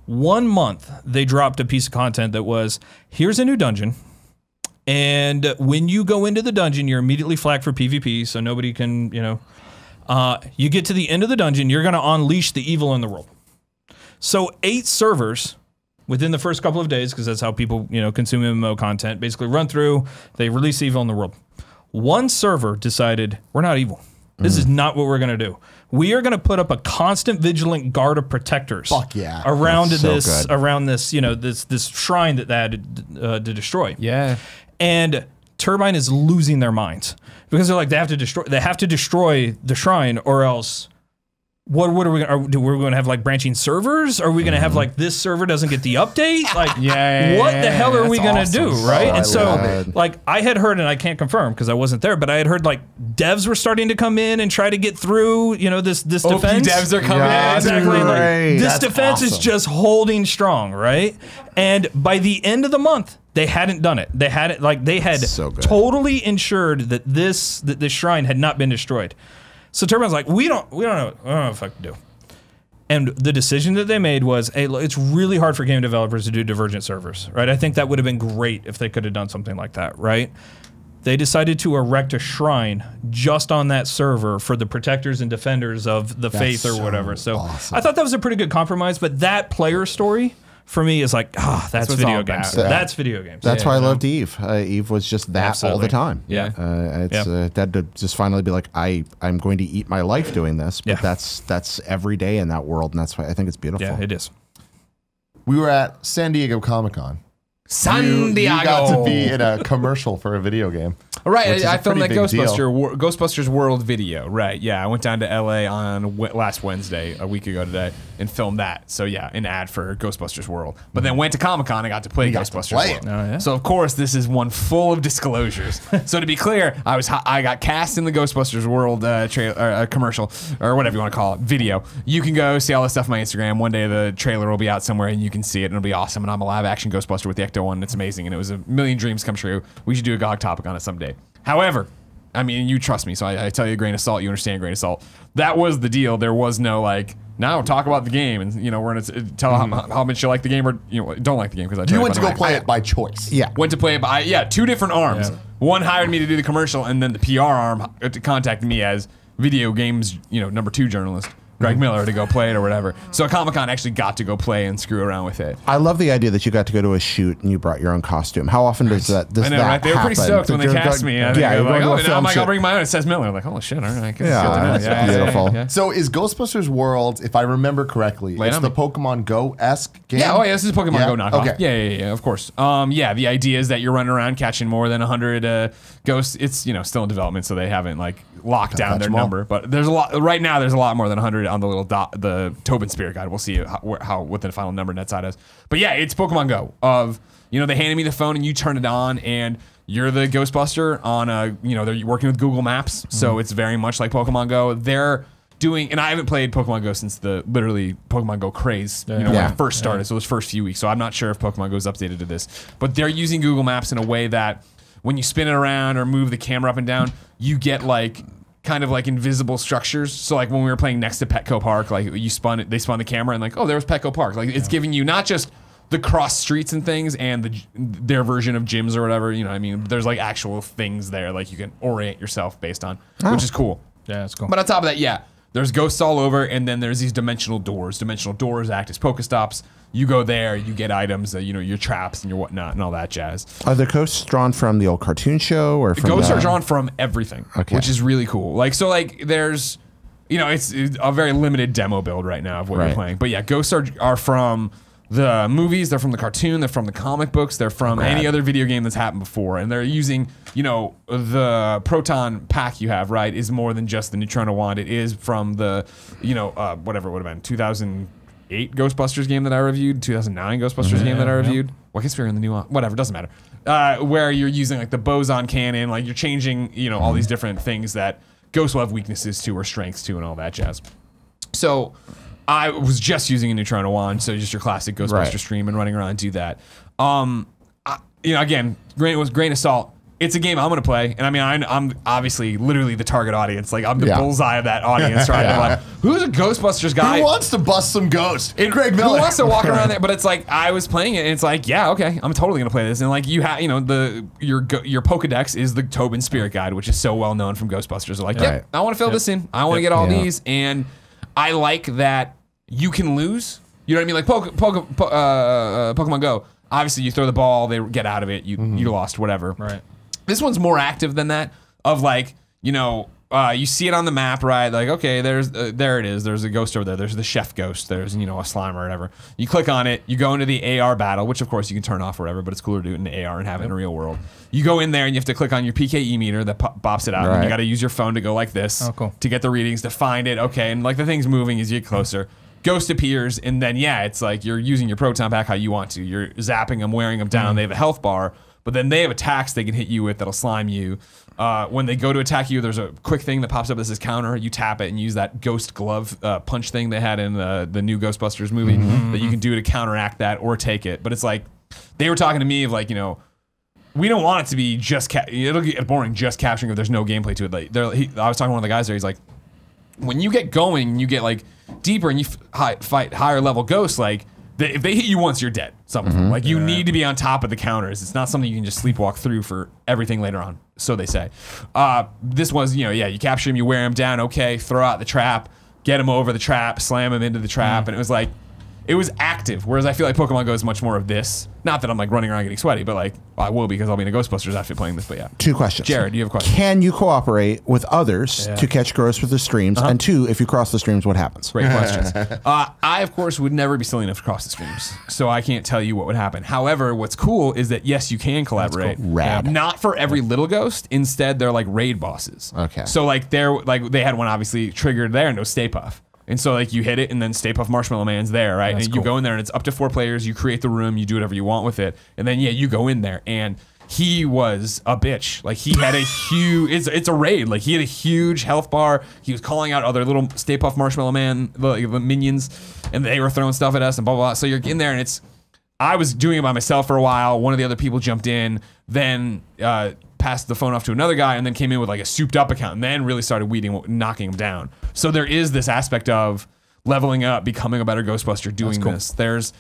One month, they dropped a piece of content that was, here's a new dungeon, and when you go into the dungeon, you're immediately flagged for PvP, so nobody can, you get to the end of the dungeon, you're going to unleash the evil in the world. So 8 servers within the first couple of days, because that's how people consume MMO content, basically run through, they release evil in the world. One server decided, we're not evil. This is not what we're going to do. We are going to put up a constant vigilant guard of protectors around this shrine that they had to destroy. Yeah. And Turbine is losing their minds because they're like, they have to destroy the shrine, or else what are we going to, we're going to have like branching servers? Are we going to have like this server doesn't get the update? Like, what the hell are we going to do? Right. And so like I had heard, and I can't confirm because I wasn't there, but I had heard like devs were starting to come in and try to get through, this defense. devs are coming in. Exactly. Like, this defense is just holding strong. Right. And by the end of the month, they hadn't done it. They had totally ensured that this shrine had not been destroyed. So Turbine's like, we don't know what to do. And the decision that they made was, hey, look, it's really hard for game developers to do divergent servers, right? I think that would have been great if they could have done something like that, right? They decided to erect a shrine just on that server for the protectors and defenders of the faith or whatever. So awesome. I thought that was a pretty good compromise, but that player story for me is like, that's video games. That's video games. That's why I loved Eve. Eve was just that all the time. Yeah. That to just finally be like, I'm going to eat my life doing this, but that's every day in that world, and that's why I think it's beautiful. Yeah, it is. We were at San Diego Comic-Con. San Diego. You got to be in a commercial for a video game. Right, I filmed that Ghostbusters World video. Right, yeah, I went down to LA on last Wednesday, a week ago today, and filmed that. So yeah, an ad for Ghostbusters World. But then went to Comic-Con and got to play Ghostbusters World. Oh, yeah? So of course, this is one full of disclosures. So to be clear, I got cast in the Ghostbusters World commercial, or whatever you want to call it, video. You can go see all this stuff on my Instagram. One day the trailer will be out somewhere and you can see it, and it'll be awesome. And I'm a live action Ghostbuster with the Ecto-1. It's amazing, and it was a million dreams come true. We should do a GOG topic on it someday. However, I mean, you trust me, so I tell you a grain of salt, you understand a grain of salt. That was the deal. There was no like, now talk about the game, and we're gonna tell how much you like the game or don't like the game, because you went to go play it by choice. Yeah, went to play it by 2 different arms. Yeah. One hired me to do the commercial, and then the PR arm contacted me as video games number 2 journalist Greg Miller to go play it or whatever. So Comic-Con actually got to go play and screw around with it. I love the idea that you got to go to a shoot and you brought your own costume. How often does that I know, right? They were pretty stoked when they cast me. I'll bring my own. It says Miller. Like, holy shit, all right. That's beautiful. Yeah. So is Ghostbusters World, if I remember correctly, it's the Pokemon Go-esque game? Yeah, this is Pokemon Go knockoff. Okay. Yeah, of course. The idea is that you're running around catching more than 100 ghosts. It's, still in development, so they haven't locked down their number. But there's a lot, right now there's a lot more than 100 on the little the Tobin Spirit Guide. We'll see what the final number net side is. But yeah, it's Pokemon Go. They handed me the phone and you turn it on and you're the Ghostbuster on they're working with Google Maps. So it's very much like Pokemon Go. They're doing, and I haven't played Pokemon Go since the literally Pokemon Go craze, when it first started. So those first few weeks. So I'm not sure if Pokemon Go's updated to this, but they're using Google Maps in a way that when you spin it around or move the camera up and down, you get kind of like invisible structures. So like when we were playing next to Petco Park, like they spun the camera and there was Petco Park. Like it's giving you not just the cross streets and things and their version of gyms or whatever, there's like actual things there like you can orient yourself based on, which is cool. Yeah, that's cool. But on top of that, there's ghosts all over, and then there's these dimensional doors. Dimensional doors act as Pokestops. You go there, you get items, your traps and your whatnot and all that jazz. Are the ghosts drawn from the old cartoon show or from ghosts are drawn from everything, which is really cool. There's, it's a very limited demo build right now of what you're playing. But yeah, ghosts are from the movies, they're from the cartoon, they're from the comic books, they're from any other video game that's happened before, and they're using, the proton pack you have, right, is more than just the neutrino wand. It is from the, whatever it would have been, 2008 Ghostbusters game that I reviewed, 2009 Ghostbusters game that I reviewed. Well, I guess we're in the new one. Whatever, doesn't matter. Where you're using like the boson cannon, like you're changing, all these different things that ghosts will have weaknesses to or strengths to and all that jazz. So I was just using a neutrino wand, so just your classic Ghostbuster stream and running around and do that. Again, grain of salt. It's a game I'm going to play, and I mean, I'm obviously literally the target audience. Like, I'm the bullseye of that audience, right? I'm like, who's a Ghostbusters guy? Who wants to bust some ghosts? Greg Miller. Who wants to walk around there? But it's like, I was playing it, and it's like, yeah, okay, I'm totally going to play this. And like, you have, your Pokedex is the Tobin Spirit Guide, which is so well known from Ghostbusters. They're like, I want to fill this in. I want to get all these, and I like that you can lose. You know what I mean? Like Pokemon Go. Obviously, you throw the ball, they get out of it. You lost, whatever. Right. This one's more active than that. Of like, you see it on the map, right? Like, okay, there it is. There's a ghost over there. There's the chef ghost. There's a slime or whatever. You click on it. You go into the AR battle, which of course you can turn off forever, but it's cooler to do it in the AR and have it in the real world. You go in there and you have to click on your PKE meter that bops it out. And you got to use your phone to go like this to get the readings, to find it. Okay, and like the thing's moving as you get closer. Ghost appears, and then it's like you're using your proton pack how you want to. You're zapping them, wearing them down. They have a health bar, but then they have attacks they can hit you with that'll slime you. When they go to attack you, there's a quick thing that pops up that says counter. You tap it and use that ghost glove punch thing they had in the new Ghostbusters movie that you can do to counteract that or take it. But it's like, they were talking to me of like, we don't want it to be just, it'll get boring just capturing if there's no gameplay to it. Like, I was talking to one of the guys there, he's like, when you get going, you get like deeper and you fight higher level ghosts, like if they hit you once, you're dead. Some of them. Like you need to be on top of the counters. It's not something you can just sleepwalk through for everything later on. So they say. This was, you capture him, you wear him down. Okay, throw out the trap, get him over the trap, slam him into the trap, and it was like, it was active. Whereas I feel like Pokemon Go is much more of this. Not that I'm like running around getting sweaty, but like I will because I'll be in a Ghostbusters outfit playing this. But yeah. 2 questions. Jared, do you have a question? Can you cooperate with others to catch ghosts with the streams? And 2, if you cross the streams, what happens? Great questions. I, of course, would never be silly enough to cross the streams, so I can't tell you what would happen. However, what's cool is that, yes, you can collaborate. Cool. Rad. Not for every little ghost. Instead, they're like raid bosses. Okay. So like they had one obviously triggered there, and it was Stay Puft. And so like you hit it and then Stay Puft Marshmallow Man's there, right? That's and you go in there and it's up to 4 players. You create the room, you do whatever you want with it. And then you go in there and he was a bitch. Like he had a huge, it's a raid. Like he had a huge health bar. He was calling out other little Stay Puft Marshmallow Man, the minions, and they were throwing stuff at us and blah, blah, blah. So you're in there and I was doing it by myself for a while. One of the other people jumped in, then passed the phone off to another guy, and then came in with like a souped up account, and then really started knocking him down. So there is this aspect of leveling up, becoming a better Ghostbuster, doing this. There's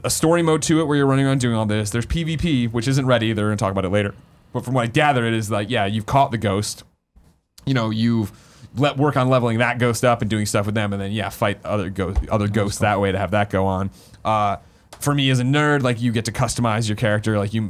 a story mode to it where you're running around doing all this. There's PvP, which isn't ready. They're gonna talk about it later. But from what I gather, it is like, you've caught the ghost. You've work on leveling that ghost up and doing stuff with them, and then fight other ghosts that way to have that go on. For me as a nerd, like you get to customize your character, like you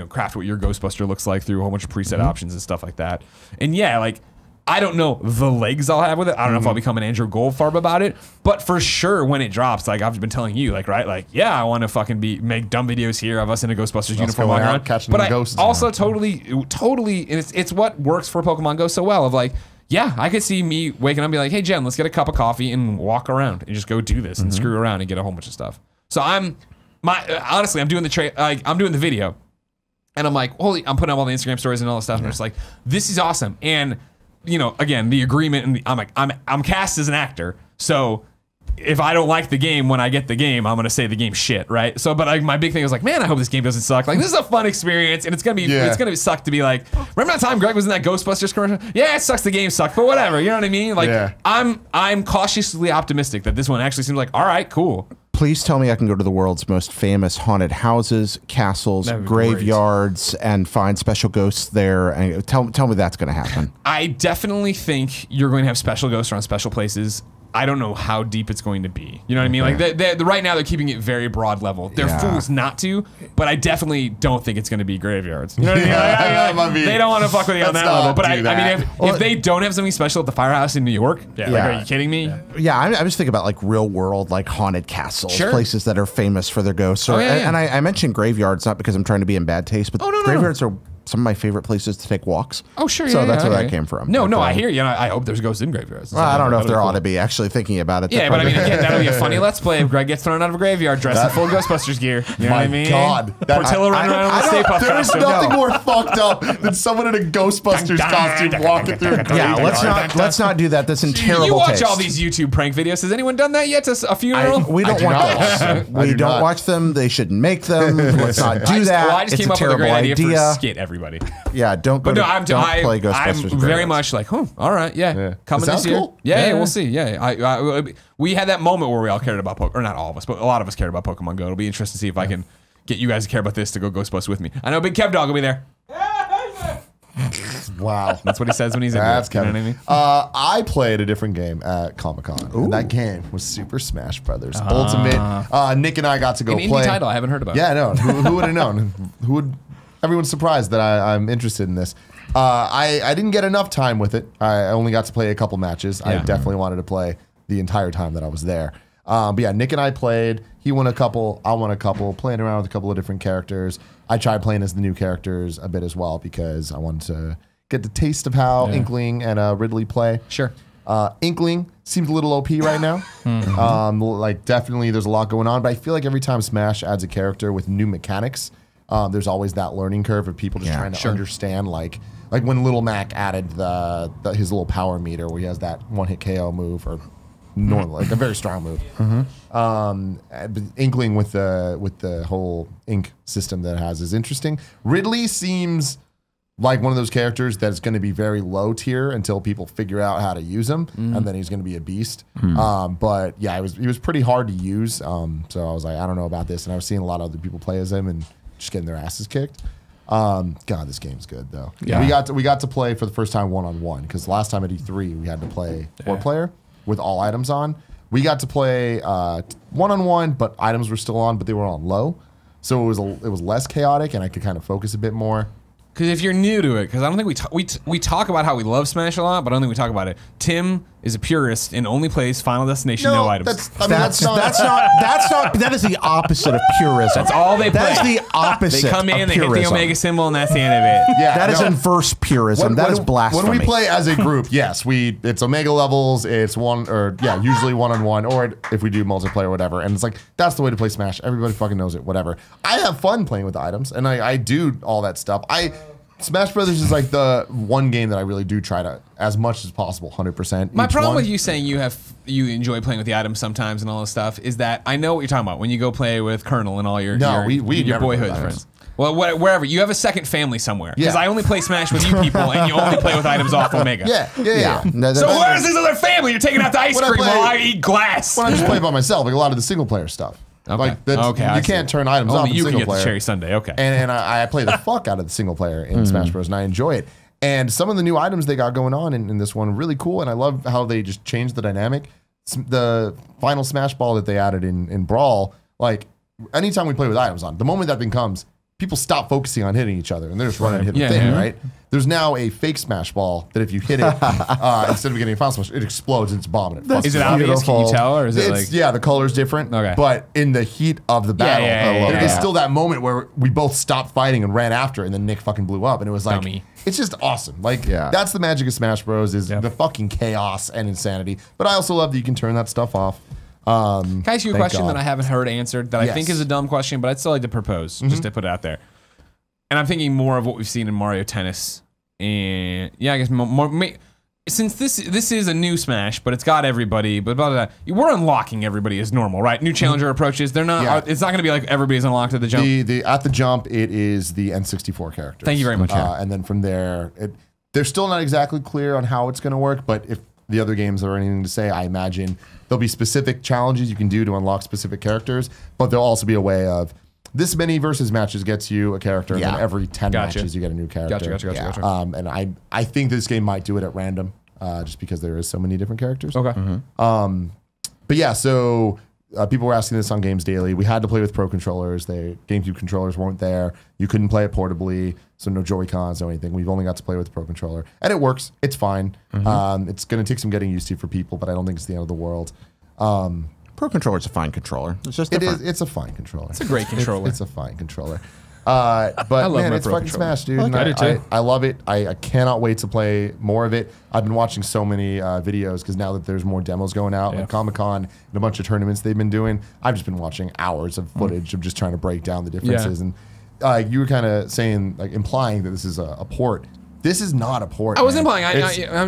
craft what your Ghostbuster looks like through a whole bunch of preset options and stuff like that. And like I don't know the legs I'll have with it. I don't know if I'll become an Andrew Goldfarb about it, but for sure when it drops, like I've been telling you, like right, like I want to fucking make dumb videos here of us in a Ghostbusters uniform walking around, catching but ghosts. Also totally, and it's what works for Pokemon Go so well. Of like, I could see me waking up and be like, hey Jen, let's get a cup of coffee and walk around and just go do this and screw around and get a whole bunch of stuff. So honestly, I'm doing I'm doing the video, and I'm like, I'm putting up all the Instagram stories and all that stuff, and I'm just like, this is awesome. And again, the agreement, and I'm cast as an actor, so if I don't like the game when I get the game, I'm gonna say the game's shit, right? So, but my big thing is like, man, I hope this game doesn't suck. Like, this is a fun experience, and it's gonna suck to be like, remember that time Greg was in that Ghostbusters commercial? Yeah, it sucks. The game sucked, but whatever. You know what I mean? Like, I'm cautiously optimistic that this one actually seems like, all right, cool. Please tell me I can go to the world's most famous haunted houses, castles, graveyards, and find special ghosts there. And tell me that's going to happen. I definitely think you're going to have special ghosts around special places. I don't know how deep it's going to be. You know what I mean? Like right now they're keeping it very broad level. They're fools not to, but I definitely don't think it's going to be graveyards. You know what I mean? They don't want to fuck with you on that level. But I mean, if they don't have something special at the Firehouse in New York, like, are you kidding me? Yeah, I was thinking about like real world, like haunted castles, places that are famous for their ghosts. And I mentioned graveyards not because I'm trying to be in bad taste, but graveyards are some of my favorite places to take walks. Oh, sure. So that's where that came from. No, I hear you. I hope there's ghosts in graveyards. Well, I don't know if there ought to be, actually thinking about it. Yeah, but I mean, again, that'll be a funny Let's Play if Greg gets thrown out of a graveyard dressed in full Ghostbusters gear. You know what I mean? God. Portillo running around with a Stay Puft There's costume. nothing more fucked up than someone in a Ghostbusters costume walking through a graveyard. Yeah, let's not do that. That's in terrible You watch taste. all these YouTube prank videos. Has anyone done that yet to a funeral? We don't want those. We don't watch them. They shouldn't make them. Let's not do that. Well, I just came up with a great idea for a skit, everybody. Yeah, don't go. Don't play Ghostbusters. I'm very much like, all right, coming this year. Cool. Yeah, we'll see. Yeah, we had that moment where we all cared about Pokemon, or not all of us, but a lot of us cared about Pokemon Go. It'll be interesting to see if I can get you guys to care about this to go Ghostbusters with me. I know Big Kev Dog will be there. Wow. That's what he says when he's in there. That's you know Kevin. what I mean? I played a different game at Comic-Con. And that game was Super Smash Brothers Ultimate. Nick and I got to go An play. indie title I haven't heard about. Yeah, no. Who would have known? Everyone's surprised that I'm interested in this. I didn't get enough time with it. I only got to play a couple matches. I definitely wanted to play the entire time that I was there. But yeah, Nick and I played. He won a couple. I won a couple. Playing around with a couple of different characters. I tried playing as the new characters a bit as well because I wanted to get the taste of how Inkling and Ridley play. Sure. Inkling seems a little OP right now. Like definitely there's a lot going on, but I feel like every time Smash adds a character with new mechanics, there's always that learning curve of people just trying to understand like when Little Mac added his little power meter where he has that one-hit KO move or normal, like a very strong move. Inkling with the whole ink system that it has is interesting. Ridley seems like one of those characters that's going to be very low tier until people figure out how to use him, and then he's going to be a beast. But yeah, he was pretty hard to use. So I was like, I don't know about this, and I was seeing a lot of other people play as him and just getting their asses kicked. God, this game's good though. Yeah, we got to play for the first time 1-on-1 because last time at E3 we had to play 4-player with all items on. We got to play 1-on-1, but items were still on, but they were on low, so it was less chaotic, and I could kind of focus a bit more. Because if you're new to it, because I don't think we talk about how we love Smash a lot, but I don't think we talk about it. Tim is a purist and only plays Final Destination no items. That is the opposite of purism. That's all they play. That's the opposite. They come in, of they hit the Omega symbol, and that's the end of it. Yeah, that is inverse purism. That is blasphemy. When we play as a group, yes, it's Omega levels. It's usually 1-on-1, or if we do multiplayer or whatever. And it's like that's the way to play Smash. Everybody fucking knows it. Whatever. I have fun playing with the items, and I do all that stuff. Smash Brothers is like the one game that I really do try to, as much as possible, 100%. My problem with you saying you enjoy playing with the items sometimes and all this stuff is that I know what you're talking about when you go play with Colonel and all your boyhood friends. Well, wherever you have a second family somewhere. Because I only play Smash with you people, and you only play with items off Omega. Yeah. So where's this other family? You're taking out the ice cream while I eat glass. When I just play by myself, like a lot of the single player stuff. Okay. You can't turn items off in you single can get player. The Cherry Sundae. Okay. And I play the fuck out of the single player in Smash Bros. And I enjoy it. And some of the new items they got going on in this one are really cool. And I love how they just changed the dynamic. The final Smash Ball that they added in Brawl, like anytime we play with items on, the moment that thing comes, people stop focusing on hitting each other and they're just running and hitting the thing, right? There's now a fake Smash Ball that if you hit it, instead of getting a final Smash, it explodes and it's bombing it. Is it obvious? Can you tell? Or is it like... Yeah, the color's different. Okay. But in the heat of the battle, there is still that moment where we both stopped fighting and ran after and then Nick fucking blew up. And it was like, it's just awesome. Like, that's the magic of Smash Bros. Is the fucking chaos and insanity. But I also love that you can turn that stuff off. Can I ask you a question that I haven't heard answered that I think is a dumb question, but I'd still like to propose, just to put it out there. And I'm thinking more of what we've seen in Mario Tennis. And I guess more since this is a new Smash, but it's got everybody, but we're unlocking everybody as normal, right? New challenger approaches. They're not. It's not going to be like everybody's unlocked at the jump. At the jump, it is the N64 characters. Thank you very much. And then from there, they're still not exactly clear on how it's going to work. But if the other games are anything to say, I imagine there'll be specific challenges you can do to unlock specific characters. But there'll also be a way of this many versus matches gets you a character, and then every 10 matches you get a new character. Gotcha. And I think this game might do it at random. just because there is so many different characters. Okay. But yeah, so people were asking this on Games Daily. We had to play with Pro controllers. GameCube controllers weren't there. You couldn't play it portably, so no Joy-Cons, no anything. We've only got to play with the Pro controller. And it works. It's fine. It's going to take some getting used to for people, but I don't think it's the end of the world. Pro controller's a fine controller. It's just different. It's a fine controller. It's a great controller. It's a fine controller. But love man, my it's Pro fucking controller. Smash, dude. I do too. I love it. I cannot wait to play more of it. I've been watching so many videos because now that there's more demos going out, like Comic-Con and a bunch of tournaments they've been doing, I've just been watching hours of footage of just trying to break down the differences. And you were kind of saying, like implying that this is a port. This is not a port. I was implying.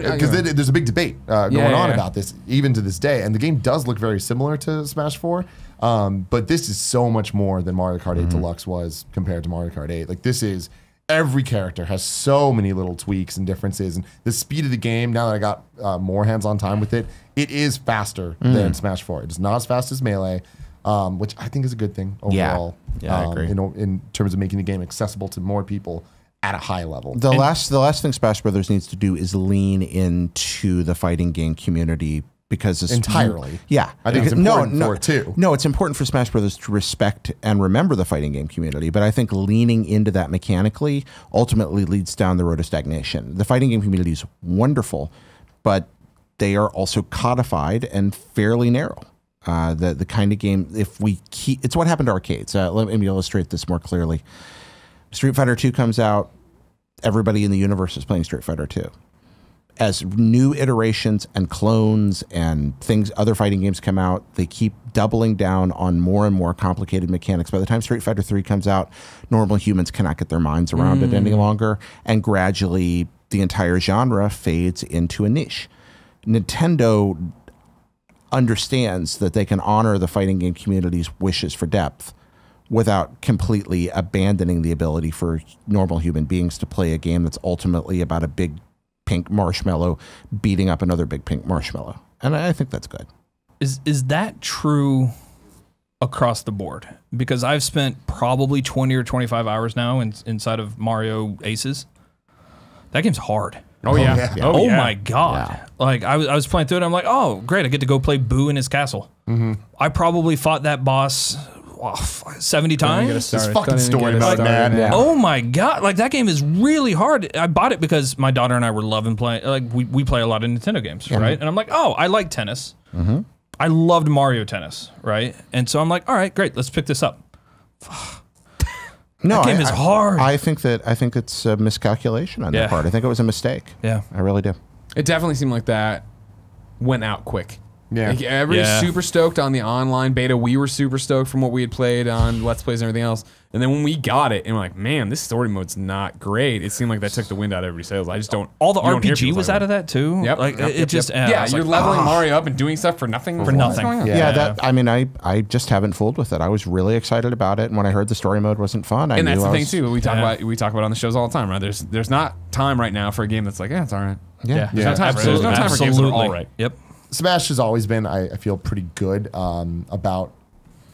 Because there's a big debate going on about this, even to this day. And the game does look very similar to Smash 4. But this is so much more than Mario Kart 8 Deluxe was compared to Mario Kart 8. Like this is, every character has so many little tweaks and differences. And the speed of the game, now that I got more hands-on time with it, it is faster than Smash 4. It is not as fast as Melee, which I think is a good thing overall. Yeah, I agree. In terms of making the game accessible to more people at a high level. The last thing Smash Brothers needs to do is lean into the fighting game community because it's entirely. Yeah, I think it's important for it too. No, it's important for Smash Brothers to respect and remember the fighting game community, but I think leaning into that mechanically ultimately leads down the road of stagnation. The fighting game community is wonderful, but they are also codified and fairly narrow. The kind of game, if we keep, it's what happened to arcades. Let me illustrate this more clearly. Street Fighter 2 comes out, everybody in the universe is playing Street Fighter 2. As new iterations and clones and things, other fighting games come out, they keep doubling down on more and more complicated mechanics. By the time Street Fighter 3 comes out, normal humans cannot get their minds around it any longer, and gradually the entire genre fades into a niche. Nintendo understands that they can honor the fighting game community's wishes for depth without completely abandoning the ability for normal human beings to play a game that's ultimately about a big pink marshmallow beating up another big pink marshmallow. And I think that's good. Is that true across the board? Because I've spent probably 20 or 25 hours now inside of Mario Aces. That game's hard. Oh yeah. Oh my God. Yeah. Like I was playing through it. I'm like, oh great. I get to go play Boo in his castle. I probably fought that boss 70 times. This fucking story mode, man. Yeah. Oh my God. Like that game is really hard. I bought it because my daughter and I were loving playing. Like we play a lot of Nintendo games, right? And I'm like, oh, I like tennis. I loved Mario Tennis, right? And so I'm like, all right, great. Let's pick this up. No, that game is hard. I think it's a miscalculation on their part. I think it was a mistake. Yeah. I really do. It definitely seemed like that went out quick. Yeah. Like everybody's super stoked on the online beta. We were super stoked from what we had played on Let's Plays and everything else. And then when we got it, and we're like, man, this story mode's not great. It seemed like that took the wind out of everybody's sails. I just don't. All the RPG was out of that too. Yep. Like Yep. it just. Yeah, you're like, leveling Mario up and doing stuff for nothing. For nothing. Yeah. I mean, I just haven't fooled with it. I was really excited about it, and when I heard the story mode wasn't fun, and that's the thing too. We talk about on the shows all the time, right? There's not time right now for a game that's like, yeah, it's all right. Yeah. There's no time for games that are all right. Yep. Smash has always been, I feel, pretty good about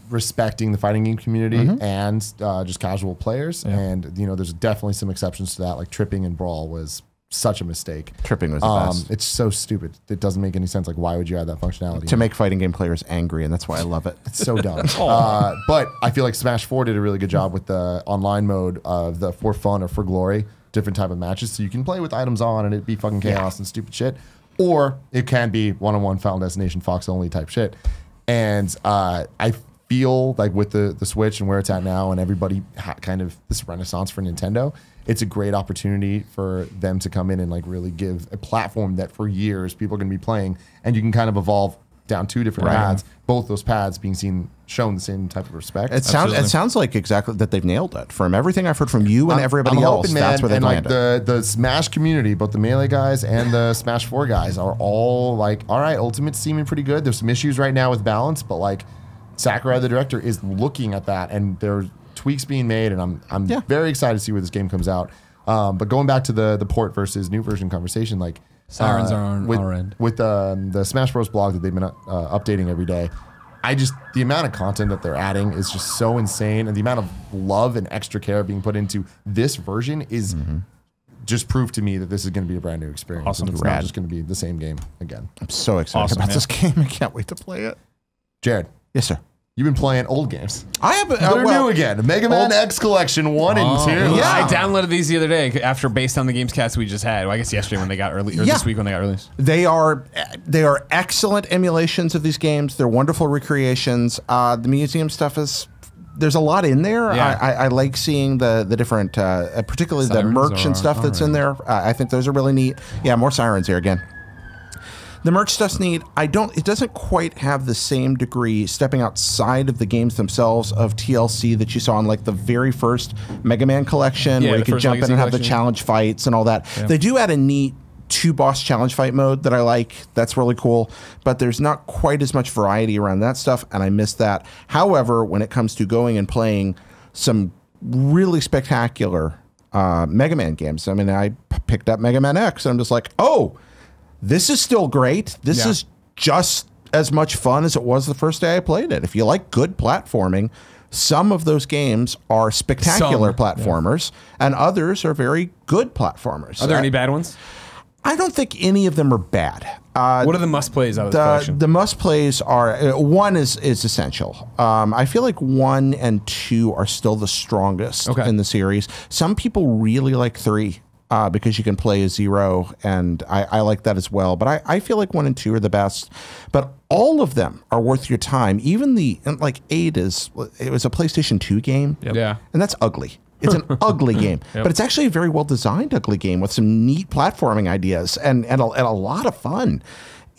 respecting the fighting game community and just casual players. Yeah. And, there's definitely some exceptions to that. Like tripping and Brawl was such a mistake. Tripping was the best. It's so stupid. It doesn't make any sense. Like, why would you add that functionality? To make fighting game players angry, and that's why I love it. It's so dumb. But I feel like Smash 4 did a really good job with the online mode of the for fun or for glory, different type of matches. So you can play with items on and it'd be fucking chaos and stupid shit. Or it can be one-on-one Final Destination Fox only type shit. And I feel like with the Switch and where it's at now and everybody kind of this renaissance for Nintendo, it's a great opportunity for them to come in and like really give a platform that for years people are going to be playing, and you can kind of evolve down two different paths, both those paths being shown the same type of respect. It sounds like exactly that they've nailed it. From everything I've heard from you and everybody else, that's where they've landed. Like the Smash community, both the Melee guys and the Smash 4 guys are all like, all right, Ultimate's seeming pretty good. There's some issues right now with balance, but like Sakurai, the director, is looking at that, and there's tweaks being made, and I'm very excited to see where this game comes out. But going back to the port versus new version conversation, like sirens are on our end. With the Smash Bros blog that they've been updating every day, the amount of content that they're adding is just so insane, and the amount of love and extra care being put into this version is just proved to me that this is going to be a brand new experience. Awesome. And it's Rad. not just going to be the same game again. I'm so excited about this game. I can't wait to play it. Jared, Yes, sir. you've been playing old games. I have. They're new again. Megaman X Collection 1 and 2. Yeah. I downloaded these the other day after based on the Gamescast we just had. Well, I guess yesterday when they got early, or this week when they got released. They are excellent emulations of these games. They're wonderful recreations. The museum stuff is. There's a lot in there. Yeah. I like seeing the different, particularly Sirens the merch and or- stuff that's in there. I think those are really neat. Yeah, more sirens here again. The merch stuff's neat. It doesn't quite have the same degree stepping outside of the games themselves of TLC that you saw in like the very first Mega Man collection, Yeah, where you the could first jump in Legacy and have the collection. challenge fights and all that. They do add a neat 2-boss challenge fight mode that I like. That's really cool. But there's not quite as much variety around that stuff, and I miss that. However, when it comes to going and playing some really spectacular Mega Man games, I mean, I picked up Mega Man X, and I'm just like, oh, this is still great. This is just as much fun as it was the first day I played it. If you like good platforming, some of those games are spectacular platformers, and others are very good platformers. Are there any bad ones? I don't think any of them are bad. What are the must plays out of the collection? The must plays are 1 is essential. I feel like 1 and 2 are still the strongest in the series. Some people really like 3 because you can play as 0, and I like that as well. But I feel like 1 and 2 are the best. But all of them are worth your time. Even like 8 it was a PlayStation 2 game. Yeah. And that's ugly. It's an ugly game, but it's actually a very well designed ugly game with some neat platforming ideas and a lot of fun.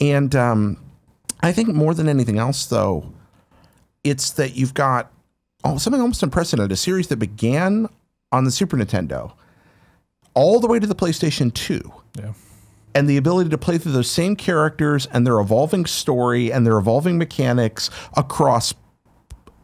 And I think more than anything else, though, it's that you've got something almost unprecedented, a series that began on the Super Nintendo all the way to the PlayStation 2. Yeah. And the ability to play through those same characters and their evolving story and their evolving mechanics across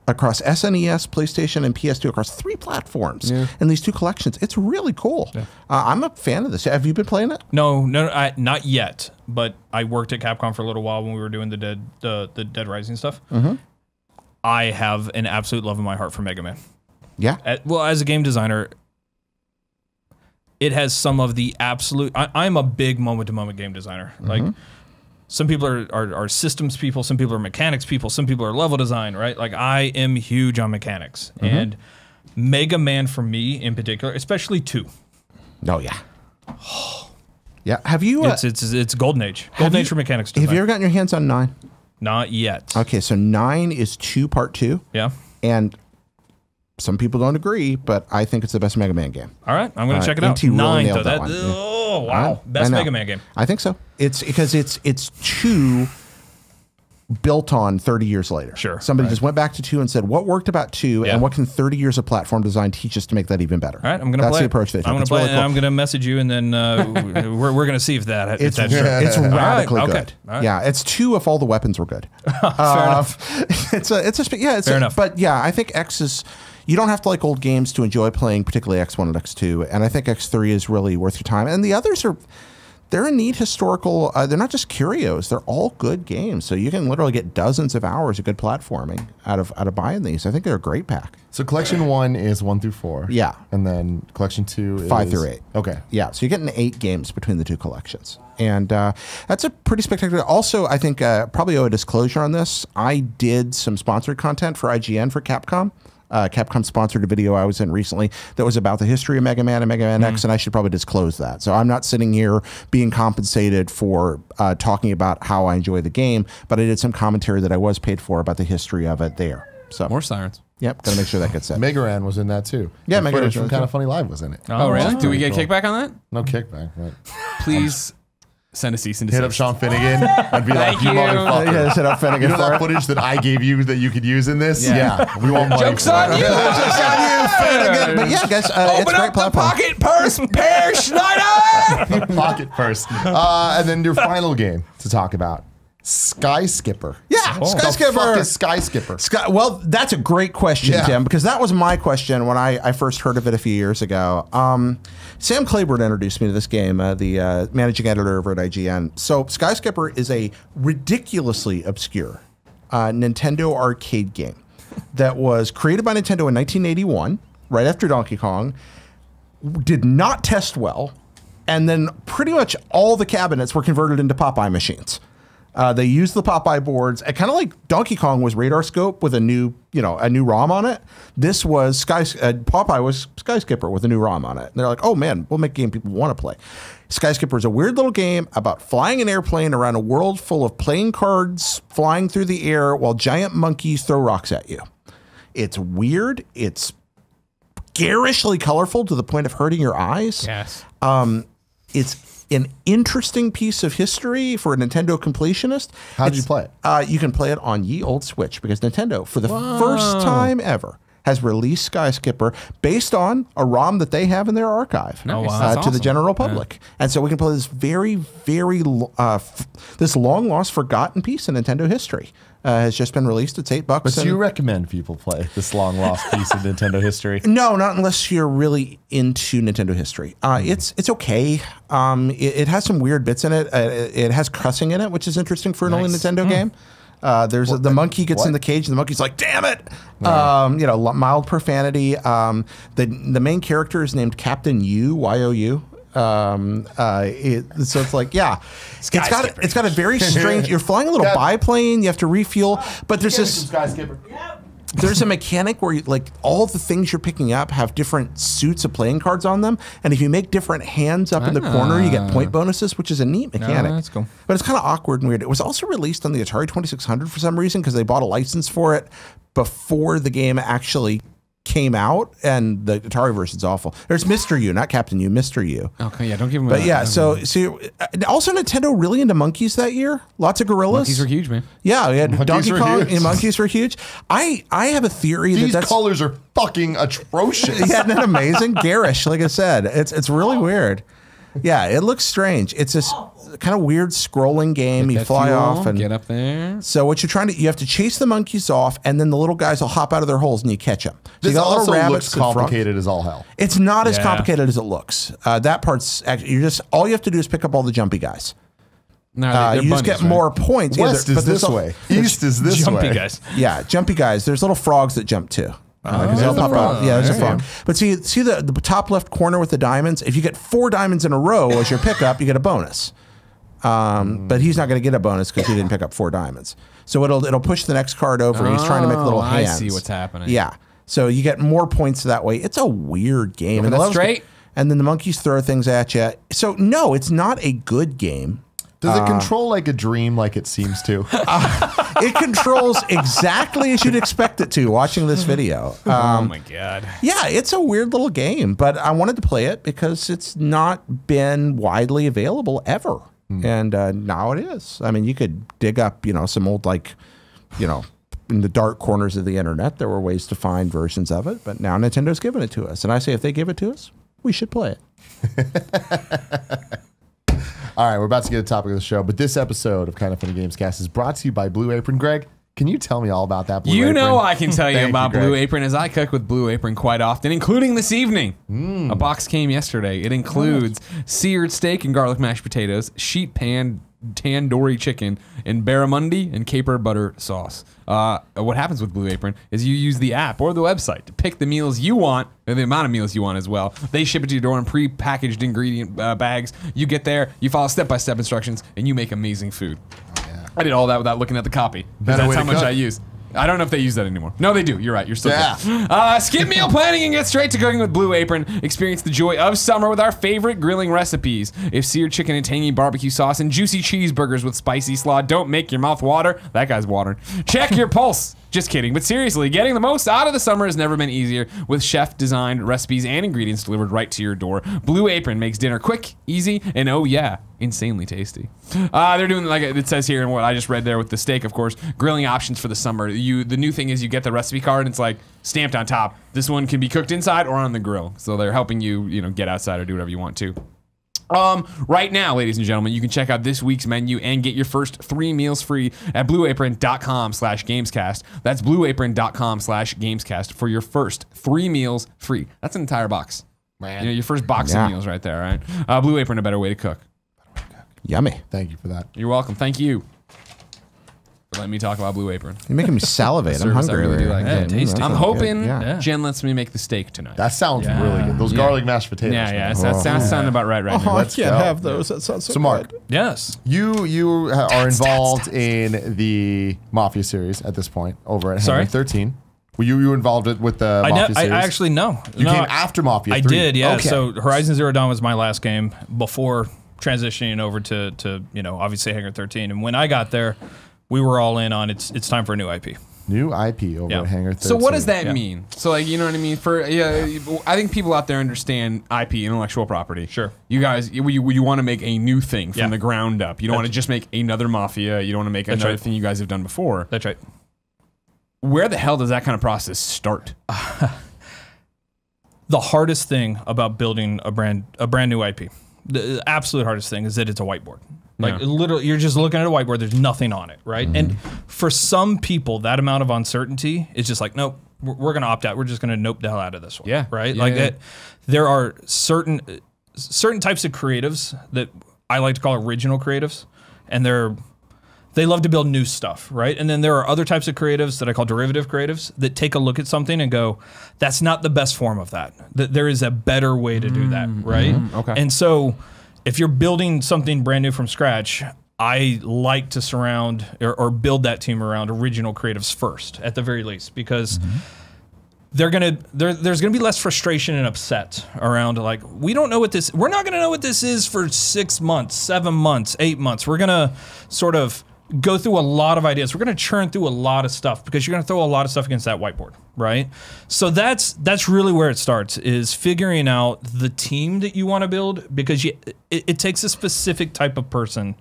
SNES, PlayStation, and PS2, across 3 platforms in these 2 collections. It's really cool. Yeah. I'm a fan of this. Have you been playing it? No, not yet. But I worked at Capcom for a little while when we were doing the Dead Rising stuff. Mm-hmm. I have an absolute love in my heart for Mega Man. Yeah. As a game designer, it has some of the absolute. I'm a big moment-to-moment game designer. Like. Some people are systems people, some people are mechanics people, some people are level design, right? Like I am huge on mechanics. And Mega Man for me in particular, especially 2. Oh yeah. Yeah. Have you It's Golden Age. Golden Age for mechanics design. have you ever gotten your hands on 9? Not yet. Okay, so 9 is 2 part 2. Yeah. And some people don't agree, but I think it's the best Mega Man game. All right, I'm going to check it out. NT really 9 nailed though. that one. Oh wow. Best I know. Mega Man game. I think so. It's because it's 2 built on 30 years later. Sure. Somebody just went back to 2 and said, what worked about 2 and what can 30 years of platform design teach us to make that even better? All right, I'm going to play. That's the approach they took. I'm going to play really it, and I'm going to message you, and then we're going to see if that's true. It's radically All right, good. okay. All right. Yeah, it's 2 if all the weapons were good. Fair enough. Fair enough. But yeah, I think X is. You don't have to like old games to enjoy playing, particularly X1 and X2, and I think X3 is really worth your time. And the others they're a neat historical. They're not just curios; they're all good games. So you can literally get dozens of hours of good platforming out of buying these. I think they're a great pack. So collection 1 is 1 through 4. Yeah. And then collection 2 is 5 through 8. Okay. Yeah, so you're getting 8 games between the 2 collections. And that's a pretty spectacular. Also, I think probably owe a disclosure on this. I did some sponsored content for IGN for Capcom. Capcom sponsored a video I was in recently that was about the history of Mega Man and Mega Man X, and I should probably disclose that. So I'm not sitting here being compensated for talking about how I enjoy the game, but I did some commentary that I was paid for about the history of it there. So More sirens. Yep, gotta make sure that gets said. Megaran was in that too. Yeah, The Megaran footage was from in Kind it of Funny Live was in it. Oh, really? Do we get a Cool. kickback on that? No kickback. Right. Please send a cease and desist. Hit up Sean Finnegan and be like, Thank you you. motherfucker. Yeah, set up Finnegan You know for that it. footage that I gave you that you could use in this? Yeah. Yeah. We want money. Joke's for on it. you. Joke's on you, Finnegan. But yeah, guys, it's Open great up the platform. pocket purse, Pear Schneider! Pocket first. And then your final game to talk about. Sky Skipper. Yeah, Sky The Skipper. fuck is Sky Skipper? Well, that's a great question, Yeah. Tim, because that was my question when I first heard of it a few years ago. Sam Claiborne introduced me to this game, the managing editor over at IGN. So Sky Skipper is a ridiculously obscure Nintendo arcade game that was created by Nintendo in 1981, right after Donkey Kong, did not test well, and then pretty much all the cabinets were converted into Popeye machines. They used the Popeye boards, kind of like Donkey Kong was Radar Scope with a new ROM on it. This was Popeye was Skyskipper with a new ROM on it. And they're like, oh man, we'll make a game people want to play. Skyskipper is a weird little game about flying an airplane around a world full of playing cards flying through the air while giant monkeys throw rocks at you. It's weird. It's garishly colorful to the point of hurting your eyes. Yes. It's an interesting piece of history for a Nintendo completionist. How did you play it? You can play it on ye old Switch because Nintendo, for the first time ever, has released Skyskipper based on a ROM that they have in their archive to the general public. Yeah. And so we can play this very, very this long lost forgotten piece in Nintendo history. Has just been released. It's $8. But do you recommend people play this long lost piece of Nintendo history? No, not unless you're really into Nintendo history. It's okay. It has some weird bits in it. It has cussing in it, which is interesting for an only Nintendo game. The monkey gets in the cage, and the monkey's like, "Damn it!" Mild profanity. The main character is named Captain Yu, Y-O-U. So it's like, yeah, it's got a very strange. You're flying a little biplane. You have to refuel, but there's this. There's a mechanic where like all the things you're picking up have different suits of playing cards on them, and if you make different hands up in the corner, you get point bonuses, which is a neat mechanic. That's cool. But it's kind of awkward and weird. It was also released on the Atari 2600 for some reason because they bought a license for it before the game actually came out, and the Atari version's awful. There's Mr. U, not Captain U, Mr. U. Okay, yeah, don't give him. But yeah, so also Nintendo really into monkeys that year. Lots of gorillas. Monkeys were huge, man. Yeah, we had Donkey Kong and monkeys were huge. I have a theory these colors are fucking atrocious. Yeah, isn't that amazing? Garish, like I said, it's really weird. Yeah, it looks strange. It's this kind of weird scrolling game. You fly off and get up there. So what you have to chase the monkeys off, and then the little guys will hop out of their holes and you catch them. So this also looks complicated as all hell. It's not as complicated as it looks. That part's actually all you have to do is pick up all the jumpy guys. No, you just get more points. West is this way. East is this way. Jumpy guys. Yeah, jumpy guys. There's little frogs that jump too. They'll pop out. Yeah, there's a frog. But see the top left corner with the diamonds? If you get 4 diamonds in a row as your pickup, you get a bonus. But he's not going to get a bonus because he didn't pick up 4 diamonds. So it'll push the next card over. He's trying to make little hands. I see what's happening. Yeah. So you get more points that way. It's a weird game. And straight. And then the monkeys throw things at you. So no, it's not a good game. Does it control like a dream like it seems to? It controls exactly as you'd expect it to watching this video. Oh my God. Yeah, it's a weird little game, but I wanted to play it because it's not been widely available ever. And now it is. I mean, you could dig up, some old in the dark corners of the internet, there were ways to find versions of it, but now Nintendo's giving it to us. And I say if they give it to us, we should play it. All right, we're about to get to the topic of the show, but this episode of Kind of Funny Gamescast is brought to you by Blue Apron. Greg, can you tell me all about that Blue Apron? You know I can tell you about Blue Apron, as I cook with Blue Apron quite often, including this evening. A box came yesterday. It includes seared steak and garlic mashed potatoes, sheet pan tandoori chicken, and barramundi and caper butter sauce. What happens with Blue Apron is you use the app or the website to pick the meals you want, and the amount of meals you want as well. They ship it to your door in pre-packaged ingredient bags. You get there, you follow step-by-step instructions, and you make amazing food. I did all that without looking at the copy. That's how much I use. I don't know if they use that anymore. No, they do. You're right. You're still good. Skip meal planning and get straight to cooking with Blue Apron. Experience the joy of summer with our favorite grilling recipes. If seared chicken and tangy barbecue sauce and juicy cheeseburgers with spicy slaw don't make your mouth water, that guy's watering. Check your pulse. Just kidding. But seriously, getting the most out of the summer has never been easier with chef-designed recipes and ingredients delivered right to your door. Blue Apron makes dinner quick, easy, and oh yeah, insanely tasty. They're doing, like it says here and what I just read there with the steak, of course, grilling options for the summer. The new thing is you get the recipe card and it's like stamped on top. This one can be cooked inside or on the grill. So they're helping you, get outside or do whatever you want to. Right now, ladies and gentlemen, you can check out this week's menu and get your first 3 meals free at blueapron.com/gamescast. That's blueapron.com/gamescast for your first 3 meals free. That's an entire box. Man. Your first box of meals right there, right? Blue Apron, a better way to cook. Yummy. Thank you for that. You're welcome. Thank you. Let me talk about Blue Apron. You're making me salivate. I'm Service I hungry. really do like. Yeah, tasty. I'm hoping Yeah. Jen lets me make the steak tonight. That sounds really good. Those garlic mashed potatoes. Yeah, man. That sounds about right now. Oh, I Let's can't go. have those. That sounds so, So, Mark, good. Yes. you are involved in the Mafia series at this point over at Sorry? Hangar 13. Were you involved with the Mafia I series? actually no. You No, came after Mafia 3. I did, yeah. Okay. So Horizon Zero Dawn was my last game before transitioning over to obviously Hangar 13. And when I got there, we were all in on it's time for a new IP. New IP over Yeah. at Hangar 13. So what does that Yeah. mean? So like, you know what I mean? I think people out there understand IP, intellectual property. Sure. You guys, you want to make a new thing from Yeah. the ground up. You don't want to just make another Mafia. You don't want to make another right. thing you guys have done before. That's right. Where the hell does that kind of process start? The hardest thing about building a brand new IP, the absolute hardest thing is that it's a whiteboard. Like Yeah. literally, you're just looking at a whiteboard. There's nothing on it, right? And for some people, that amount of uncertainty is just like, nope, we're going to opt out. We're just going to nope the hell out of this one. Yeah. Right. Yeah, Like yeah. that. There are certain types of creatives that I like to call original creatives, and they love to build new stuff, right? And then there are other types of creatives that I call derivative creatives that take a look at something and go, that's not the best form of that. There is a better way to do that, right? Okay. And so if you're building something brand new from scratch, I like to surround or build that team around original creatives first, at the very least, because there's gonna be less frustration and upset around like, we're not gonna know what this is for 6 months, 7 months, 8 months. We're gonna sort of go through a lot of ideas. We're gonna churn through a lot of stuff because you're gonna throw a lot of stuff against that whiteboard, right? So that's really where it starts, is figuring out the team that you want to build, because it takes a specific type of person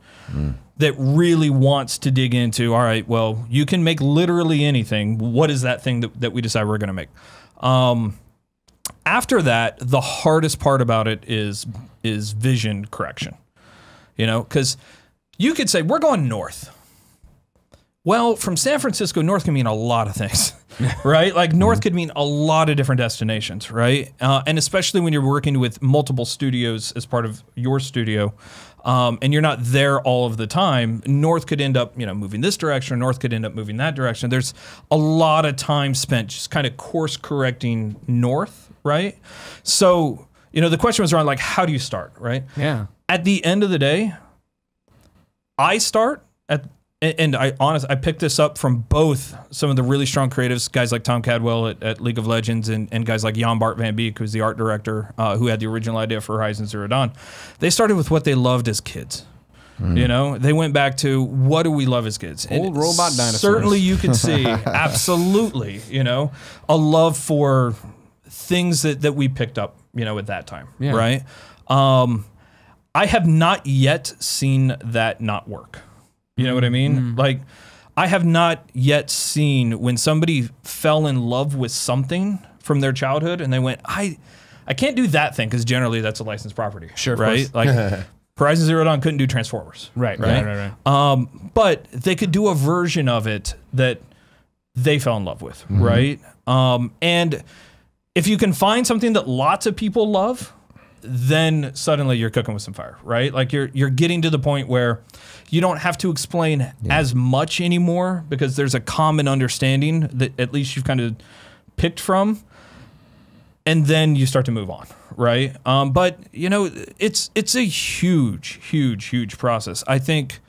that really wants to dig into, all right, well, you can make literally anything. What is that thing that we decide we're going to make? After that, the hardest part about it is vision correction. Because you could say, we're going north. Well, from San Francisco, north can mean a lot of things, right? Like north could mean a lot of different destinations, right? And especially when you're working with multiple studios as part of your studio, and you're not there all of the time, north could end up, moving this direction, north could end up moving that direction. There's a lot of time spent just kind of course correcting north, right? So, the question was around like, how do you start, right? Yeah. At the end of the day, I start and I picked this up from both some of the really strong creatives, guys like Tom Cadwell at League of Legends, and guys like Jan Bart van Beek, who's the art director, who had the original idea for Horizon Zero Dawn. They started with what they loved as kids. They went back to, what do we love as kids? Old robot dinosaurs. Certainly you can see, absolutely, a love for things that we picked up, at that time, Yeah. right? I have not yet seen that not work. You know what I mean? Like, I have not yet seen when somebody fell in love with something from their childhood and they went, I can't do that thing, because generally that's a licensed property. Sure, of right? course. Like Horizon Zero Dawn couldn't do Transformers. Right. But they could do a version of it that they fell in love with, right? And if you can find something that lots of people love, then suddenly you're cooking with some fire, right? Like you're getting to the point where you don't have to explain as much anymore, because there's a common understanding that at least you've kind of picked from, and then you start to move on, right? But it's a huge process. I think,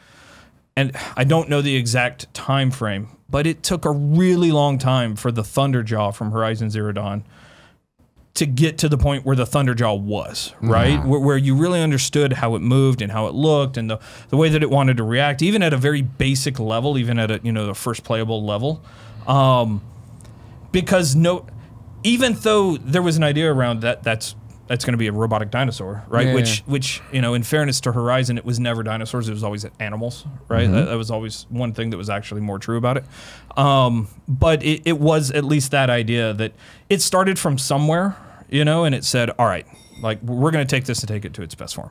and I don't know the exact time frame, but it took a really long time for the Thunderjaw from Horizon Zero Dawn to get to the point where the Thunderjaw was, right? Where you really understood how it moved and how it looked and the way that it wanted to react, even at a very basic level, even at the first playable level. Because even though there was an idea around that's going to be a robotic dinosaur, right? Yeah, which in fairness to Horizon, it was never dinosaurs, it was always animals, right? That was always one thing that was actually more true about it. But it was at least that idea that it started from somewhere, and it said, all right, like, we're going to take this and take it to its best form.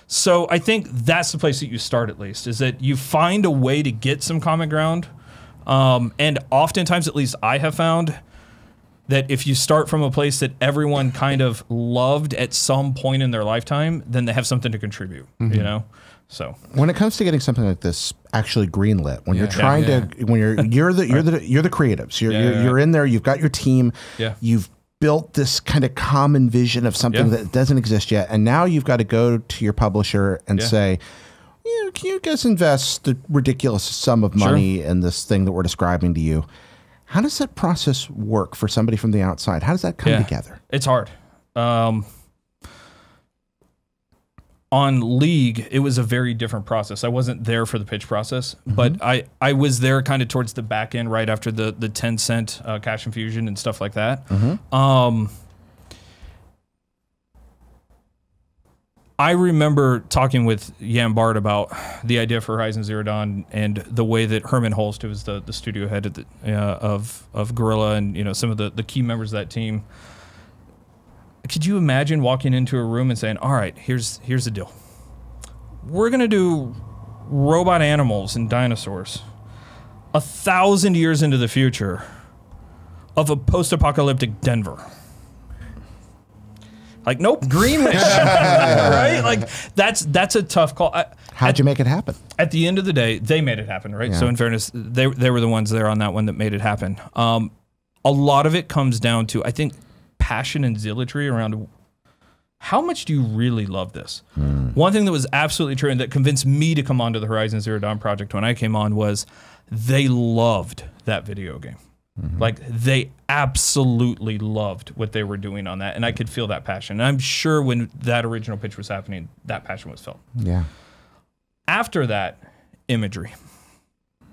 So I think that's the place that you start, at least, is that you find a way to get some common ground. And oftentimes, at least I have found, that if you start from a place that everyone kind of loved at some point in their lifetime, then they have something to contribute, you know? So when it comes to getting something like this actually greenlit, when you're trying to, when you're the creatives, you're in there, you've got your team, you've built this kind of common vision of something that doesn't exist yet, and now you've got to go to your publisher and say, can you guys invest a ridiculous sum of money in this thing that we're describing to you? How does that process work for somebody from the outside? How does that come together? It's hard. On League, it was a very different process. I wasn't there for the pitch process, but I was there kind of towards the back end, right after the 10-cent cash infusion and stuff like that. I remember talking with Jan Bard about the idea for Horizon Zero Dawn and the way that Herman Holst, who was the studio head of Guerrilla, and some of the key members of that team. Could you imagine walking into a room and saying, all right, here's the deal. We're going to do robot animals and dinosaurs 1,000 years into the future of a post-apocalyptic Denver. Like, nope, greenlish, right? Like, that's a tough call. How'd you make it happen? At the end of the day, they made it happen, right? So in fairness, they were the ones there on that one that made it happen. A lot of it comes down to, I think, passion and zealotry around how much do you really love this? One thing that was absolutely true and that convinced me to come onto the Horizon Zero Dawn project when I came on was they loved that video game. Like, they absolutely loved what they were doing on that, and I could feel that passion. And I'm sure when that original pitch was happening, that passion was felt. Yeah. After that, imagery.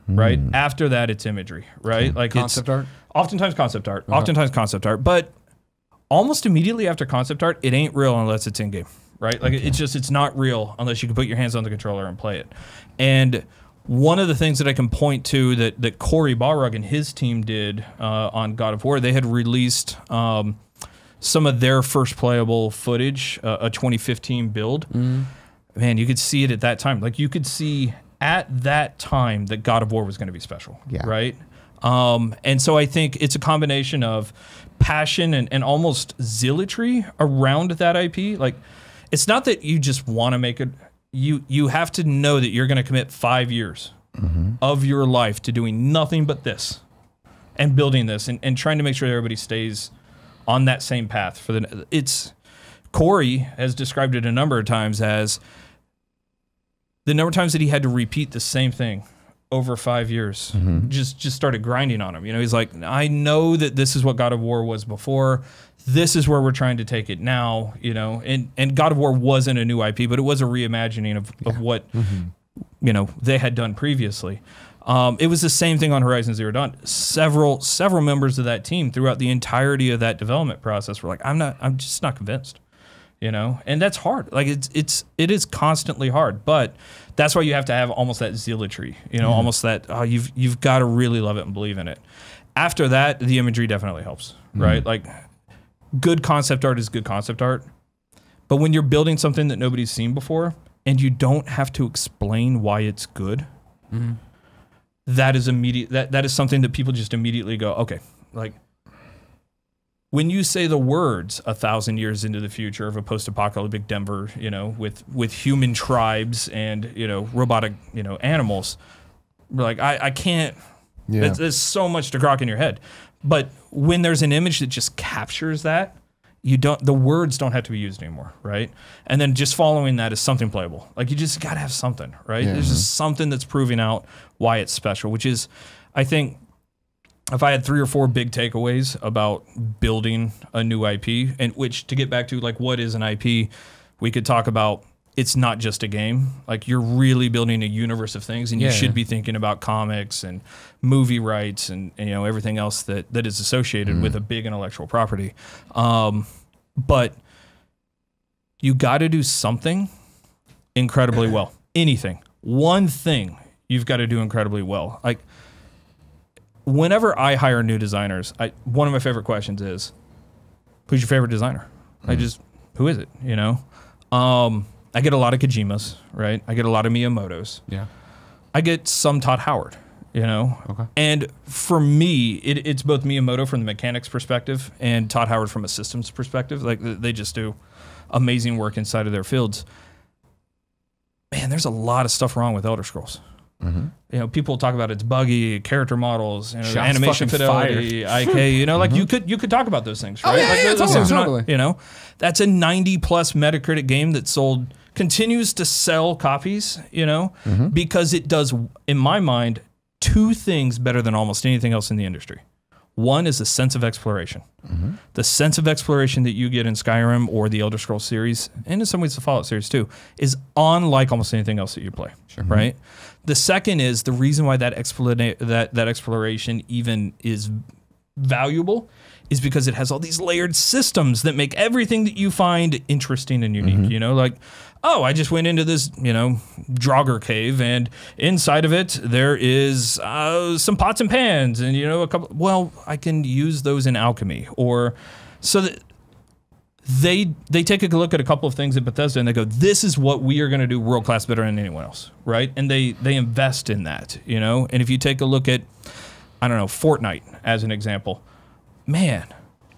Right? After that, it's imagery, right? Like, concept art? Oftentimes concept art. Oftentimes concept art. But almost immediately after concept art, it ain't real unless it's in-game, right? Like, it's not real unless you can put your hands on the controller and play it. And one of the things that I can point to that Corey Balrog and his team did on God of War, they had released some of their first playable footage, a 2015 build. Man, you could see it at that time. Like, you could see at that time that God of War was going to be special, right? And so I think it's a combination of passion and almost zealotry around that IP. Like, it's not that you just want to make it. You have to know that you're going to commit 5 years of your life to doing nothing but this and building this and trying to make sure that everybody stays on that same path. Corey has described it a number of times as the number of times that he had to repeat the same thing over 5 years, just started grinding on him. He's like, I know that this is what God of War was before. This is where we're trying to take it now, and God of War wasn't a new IP, but it was a reimagining of what, they had done previously. It was the same thing on Horizon Zero Dawn. Several members of that team throughout the entirety of that development process were like, I'm just not convinced, and that's hard. Like, it is constantly hard, but that's why you have to have almost that zealotry, almost that, you've got to really love it and believe in it. After that, the imagery definitely helps, right? Like, good concept art is good concept art, but when you're building something that nobody's seen before and you don't have to explain why it's good, that is immediate. That is something that people just immediately go, okay. Like, when you say the words 1,000 years into the future of a post-apocalyptic Denver, with human tribes and robotic animals, like I can't. There's so much to grok in your head. But when there's an image that just captures that, the words don't have to be used anymore, right? And then just following that is something playable. Like, you just got to have something, right? There's just something that's proving out why it's special, which is, I think, if I had 3 or 4 big takeaways about building a new IP, and which, to get back to, like, what is an IP, we could talk about. It's not just a game. Like, you're really building a universe of things, and you should be thinking about comics and movie rights and everything else that is associated with a big intellectual property. But you got to do something incredibly well. Anything. One thing you've got to do incredibly well. Like, whenever I hire new designers, one of my favorite questions is, who's your favorite designer? Who is it? I get a lot of Kojimas, right? I get a lot of Miyamotos. Yeah. I get some Todd Howard, You know? Okay. And for me, it's both Miyamoto from the mechanics perspective and Todd Howard from a systems perspective. Like, they just do amazing work inside of their fields. Man, there's a lot of stuff wrong with Elder Scrolls. You know, people talk about it's buggy, character models, you know, Shots animation fucking fidelity, IK. You know, like you could talk about those things, right? yeah, Like, yeah, those things are not- totally. you know, that's a 90+ Metacritic game that continues to sell copies. You know, because it does, in my mind, two things better than almost anything else in the industry. One is the sense of exploration. The sense of exploration that you get in Skyrim or the Elder Scrolls series, and in some ways the Fallout series too, is unlike almost anything else that you play. Right? The second is the reason why that exploration even is valuable is because it has all these layered systems that make everything that you find interesting and unique. You know, like, oh, I just went into this, you know, Draugr cave, and inside of it there is some pots and pans, and you know, a couple. Well, I can use those in alchemy, or so that they take a look at a couple of things at Bethesda and they go, this is what we are going to do world class better than anyone else, right? And they invest in that, you know. And if you take a look at, I don't know, Fortnite as an example, man,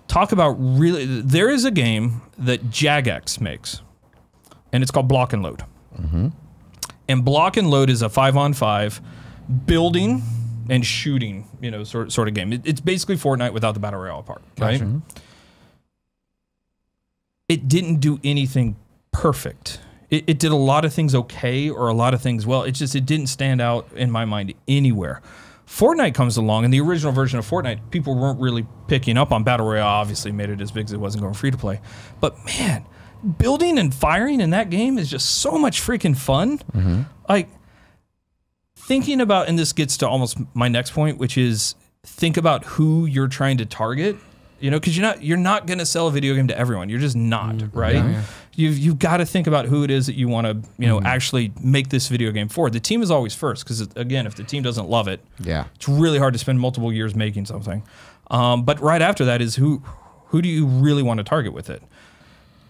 talk about really. There is a game that Jagex makes, and it's called Block and Load. And Block and Load is a 5-on-5 building and shooting, you know, sort of game. It's basically Fortnite without the battle royale part, right? It didn't do anything perfect. It did a lot of things okay, or a lot of things well. It's just it didn't stand out in my mind anywhere. Fortnite comes along, and the original version of Fortnite, people weren't really picking up on battle royale. Obviously, made it as big as it wasn't going free to play. But man, building and firing in that game is just so much freaking fun. Like, thinking about, and this gets to almost my next point, which is think about who you're trying to target. You know, because you're not going to sell a video game to everyone. You're just not, right? You've got to think about who it is that you want to, you know, actually make this video game for. The team is always first, because again, if the team doesn't love it, it's really hard to spend multiple years making something. But right after that is who do you really want to target with it?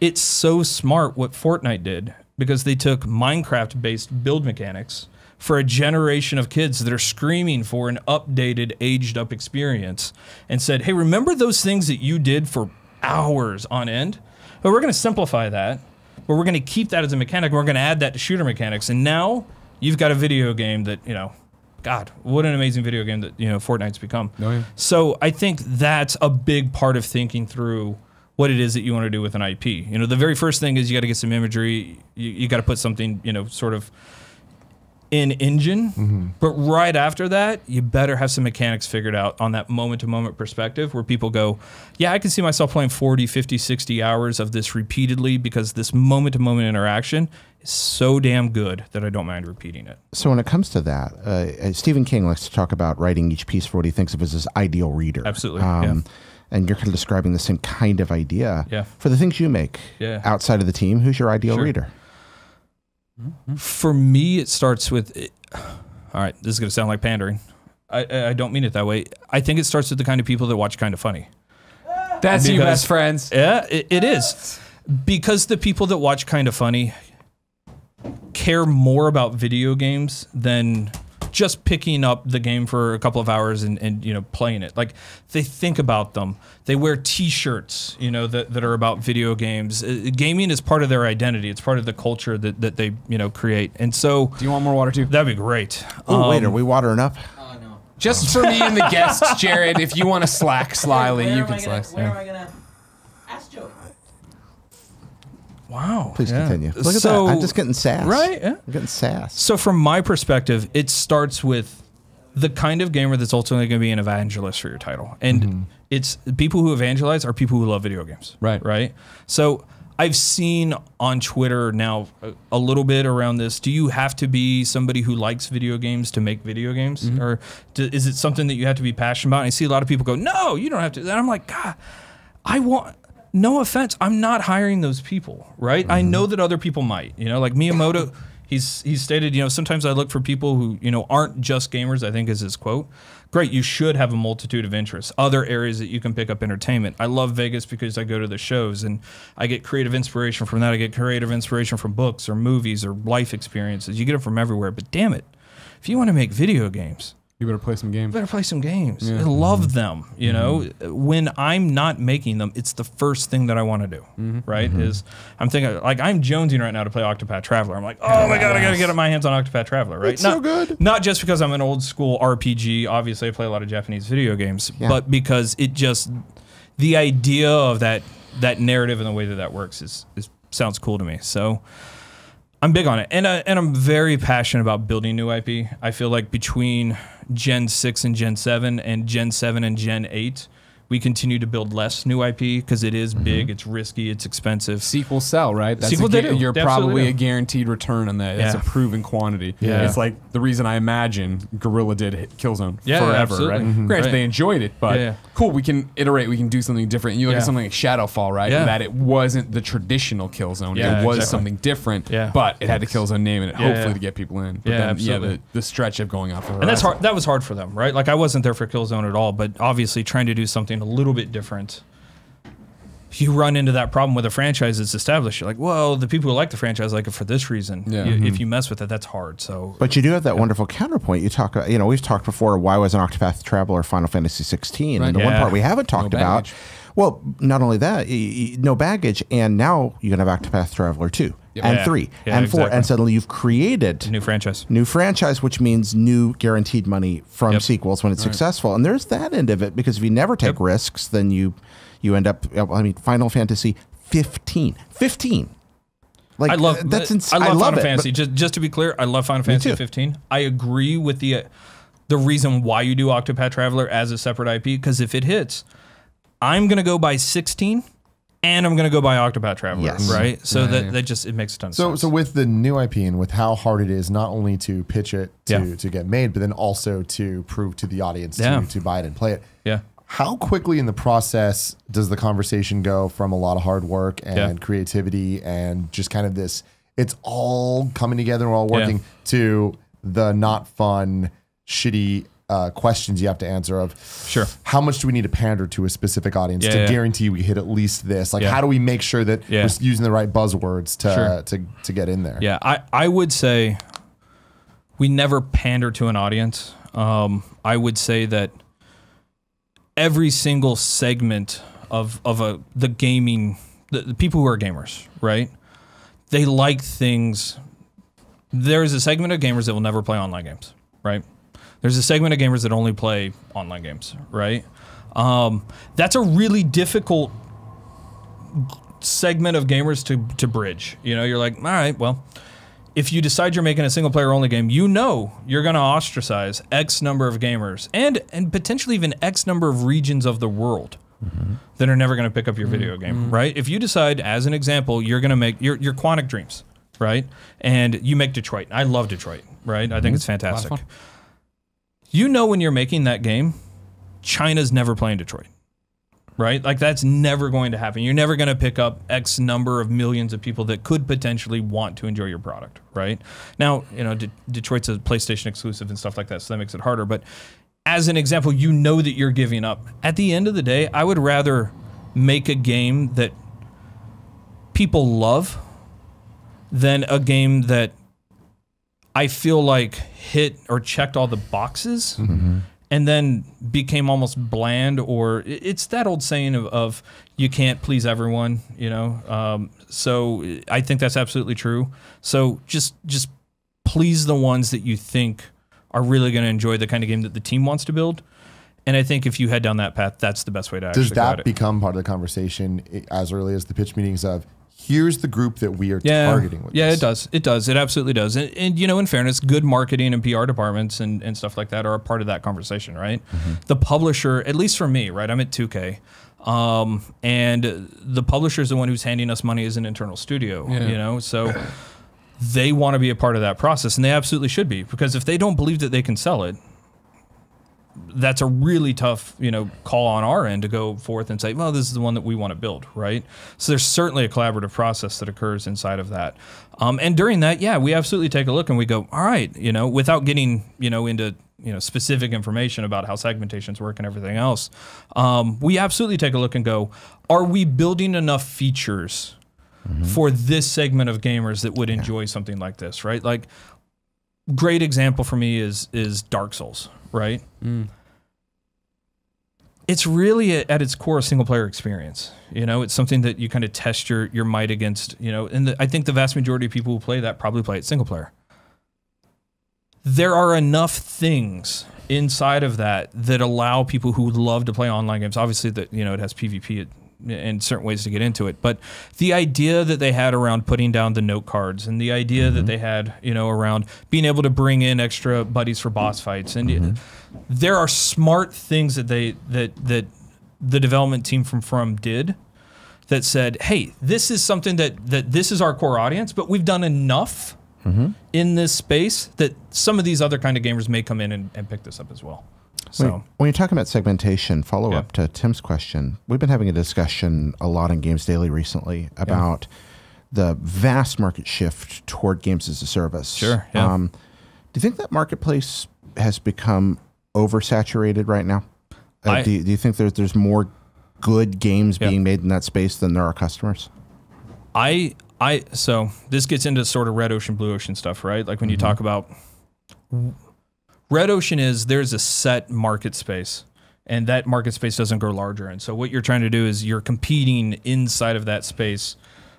It's so smart what Fortnite did, because they took Minecraft-based build mechanics for a generation of kids that are screaming for an updated, aged-up experience, and said, hey, remember those things that you did for hours on end? But we're going to simplify that, but we're going to keep that as a mechanic, and we're going to add that to shooter mechanics, and now you've got a video game that, you know, God, what an amazing video game that, you know, Fortnite's become. So I think that's a big part of thinking through what it is that you want to do with an IP. You know, the very first thing is you got to get some imagery, you got to put something, you know, sort of in engine, but right after that, you better have some mechanics figured out on that moment-to-moment perspective where people go, yeah, I can see myself playing 40, 50, 60 hours of this repeatedly, because this moment-to-moment interaction is so damn good that I don't mind repeating it. So when it comes to that, Stephen King likes to talk about writing each piece for what he thinks of as his ideal reader. Absolutely, And you're kind of describing the same kind of idea for the things you make outside of the team. Who's your ideal reader? For me, it starts with, all right, this is going to sound like pandering. I don't mean it that way. I think it starts with the kind of people that watch Kind of Funny. That's you best friends. Yeah, it is. Because the people that watch Kind of Funny care more about video games than just picking up the game for a couple of hours and you know, playing it. Like, they think about them. They wear T-shirts, you know, that are about video games. Gaming is part of their identity. It's part of the culture that they, you know, create. And so, do you want more water too? That'd be great. Oh, wait, are we watering up? Oh, no. Just for me and the guests, Jared. If you want to slack slyly, you can slack. Where am I going to ask Joe? Wow. Please continue. Look at that. I'm just getting sass. Right? Yeah. I'm getting sass. So from my perspective, it starts with the kind of gamer that's ultimately going to be an evangelist for your title. And it's people who evangelize are people who love video games. Right. Right? So I've seen on Twitter now a little bit around this. Do you have to be somebody who likes video games to make video games? Or is it something that you have to be passionate about? And I see a lot of people go, no, you don't have to. And I'm like, God, I want... No offense, I'm not hiring those people, right? I know that other people might, you know, like Miyamoto, he's stated, you know, sometimes I look for people who, you know, aren't just gamers, I think is his quote. Great, you should have a multitude of interests, other areas that you can pick up entertainment. I love Vegas because I go to the shows and I get creative inspiration from that. I get creative inspiration from books or movies or life experiences. You get them from everywhere, but damn it, if you want to make video games, You better play some games. better play some games. I love them. You know, when I'm not making them, it's the first thing that I want to do. Right? Is I'm thinking like I'm jonesing right now to play Octopath Traveler. I'm like, oh my god, I gotta get my hands on Octopath Traveler. Right? It's so good. Not just because I'm an old school RPG. Obviously, I play a lot of Japanese video games, but because it just the idea of that narrative and the way that works is sounds cool to me. So. I'm big on it, and I'm very passionate about building new IP. I feel like between Gen 6 and Gen 7 and Gen 7 and Gen 8, we continue to build less new IP because it is big, it's risky, it's expensive. Sequels sell, right? Sequels they do. You're They probably absolutely a do. guaranteed return on that. It's a proven quantity. Yeah. It's like the reason I imagine Guerrilla did Killzone Yeah, forever, absolutely. right? Granted, Right. they enjoyed it, but cool, we can iterate, we can do something different. And you look at something like Shadowfall, right? Yeah. That it wasn't the traditional Killzone. Yeah, it was exactly. something different, Yeah. but it had the Killzone name in it, Yeah, hopefully yeah. to get people in. But Yeah, then, absolutely. the stretch of going off the And that's horizon. hard. That was hard for them, right? Like I wasn't there for Killzone at all, but obviously trying to do something a little bit different. You run into that problem with a franchise that's established. You're like, well, the people who like the franchise like it for this reason. Yeah. If you mess with it, that's hard. So, But you do have that wonderful counterpoint. You talk, we've talked before. Why was an Octopath Traveler Final Fantasy 16? Right. And the one Yeah. part we haven't talked about. baggage. Well, not only that, no baggage, and now you can have Octopath Traveler 2 and Yeah. 3 Yeah, and 4, exactly. and suddenly you've created new franchise. new franchise, which means new guaranteed money from Yep. sequels when it's successful. And there's that end of it, because if you never take risks, then you end up. I mean, Final Fantasy 15. Like I love that's I love Final it, Fantasy. Just to be clear, I love Final Fantasy too. 15. I agree with the reason why you do Octopath Traveler as a separate IP, because if it hits, I'm gonna go buy 16 and I'm gonna go buy Octopath Traveler. Yes. Right. So Yeah, that yeah. that just it makes a ton of So, sense. so with the new IP and with how hard it is not only to pitch it to get made, but then also to prove to the audience to buy it and play it. yeah. How quickly in the process does the conversation go from a lot of hard work and creativity and just kind of this, it's all coming together and we're all working, to the not fun, shitty questions you have to answer of, Sure. how much do we need to pander to a specific audience Yeah, to yeah. guarantee we hit at least this? Like, Yeah. how do we make sure that Yeah. we're using the right buzzwords Sure. to get in there? Yeah, I would say we never pander to an audience. I would say that every single segment of the gaming, the people who are gamers, right? They like things. There is a segment of gamers that will never play online games, right? There's a segment of gamers that only play online games, right? That's a really difficult segment of gamers to bridge. You know, you're like, all right, well, if you decide you're making a single player only game, you know you're going to ostracize X number of gamers and potentially even X number of regions of the world that are never going to pick up your video game, right? If you decide, as an example, you're going to make your Quantic Dreams, right? And you make Detroit. I love Detroit, right? I think it's fantastic. fun. You know when you're making that game, China's never playing Detroit. Right? Like that's never going to happen. You're never going to pick up X number of millions of people that could potentially want to enjoy your product, right? Now, you know, Detroit's a PlayStation exclusive and stuff like that, so that makes it harder. But as an example, you know that you're giving up. At the end of the day, I would rather make a game that people love than a game that I feel like hit or checked all the boxes. And then became almost bland, or it's that old saying of you can't please everyone, you know. So I think that's absolutely true. So just please the ones that you think are really going to enjoy the kind of game that the team wants to build. And I think if you head down that path, that's the best way to actually Does go at that it. become part of the conversation as early as the pitch meetings of, here's the group that we are targeting with Yeah, this? it does. It does. It absolutely does. And you know, in fairness, good marketing and PR departments and stuff like that are a part of that conversation, right? The publisher, at least for me, right? I'm at 2K. And the publisher is the one who's handing us money as an internal studio, you know? So they want to be a part of that process, and they absolutely should be, because if they don't believe that they can sell it, that's a really tough, you know, call on our end to go forth and say, well, this is the one that we want to build, right? So there's certainly a collaborative process that occurs inside of that. And during that, yeah, we absolutely take a look and we go, all right, you know, without getting, you know, into, you know, specific information about how segmentations work and everything else, we absolutely take a look and go, are we building enough features for this segment of gamers that would enjoy something like this, right? Like, great example for me is Dark Souls, right? It's really at its core a single player experience. You know, it's something that you kind of test your might against, you know, and I think the vast majority of people who play that probably play it single player. There are enough things inside of that allow people who love to play online games. Obviously, that, you know, it has PvP and certain ways to get into it. But the idea that they had around putting down the note cards, and the idea that they had, you know, around being able to bring in extra buddies for boss fights, and there are smart things that that the development team from did that said, hey, this is something that this is our core audience, but we've done enough in this space that some of these other kind of gamers may come in and pick this up as well. So when you're talking about segmentation, follow up to Tim's question, we've been having a discussion a lot on Games Daily recently about the vast market shift toward games as a service. Sure. Yeah. Do you think that marketplace has become oversaturated right now? Do you think there's more good games being made in that space than there are customers? So this gets into sort of red ocean, blue ocean stuff, right? Like when you talk about red ocean, there's a set market space, and that market space doesn't grow larger. And so what you're trying to do is you're competing inside of that space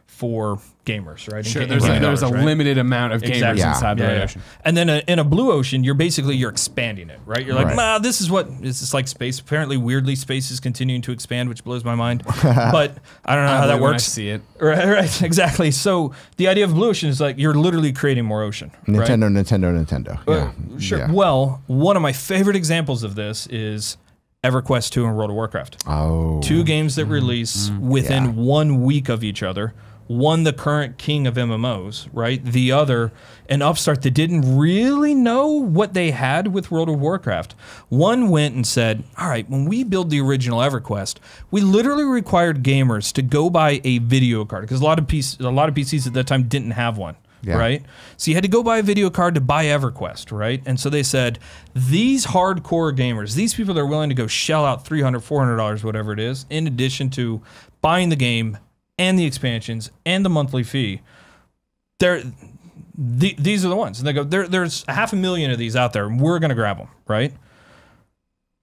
for gamers, right? Sure, there's a limited amount of gamers inside the red ocean. And then in a blue ocean, you're expanding it, right? You're like, nah, this is what it's just like space. Apparently, weirdly, space is continuing to expand, which blows my mind. But I don't know how that works. I see it. Right, exactly. So the idea of blue ocean is like you're literally creating more ocean. Nintendo. Yeah. Sure. Yeah. Well, one of my favorite examples of this is EverQuest 2 and World of Warcraft. Oh. 2 games that release within 1 week of each other. One, the current king of MMOs, right? The other, an upstart that didn't really know what they had with World of Warcraft. One went and said, all right, when we build the original EverQuest, we literally required gamers to go buy a video card, because a lot of PCs at that time didn't have one. Yeah. Right? So you had to go buy a video card to buy EverQuest, right? And so they said, these hardcore gamers, these people that are willing to go shell out $300, $400, whatever it is, in addition to buying the game and the expansions and the monthly fee, these are the ones. And they go, there's 500,000 of these out there, and we're going to grab them, right?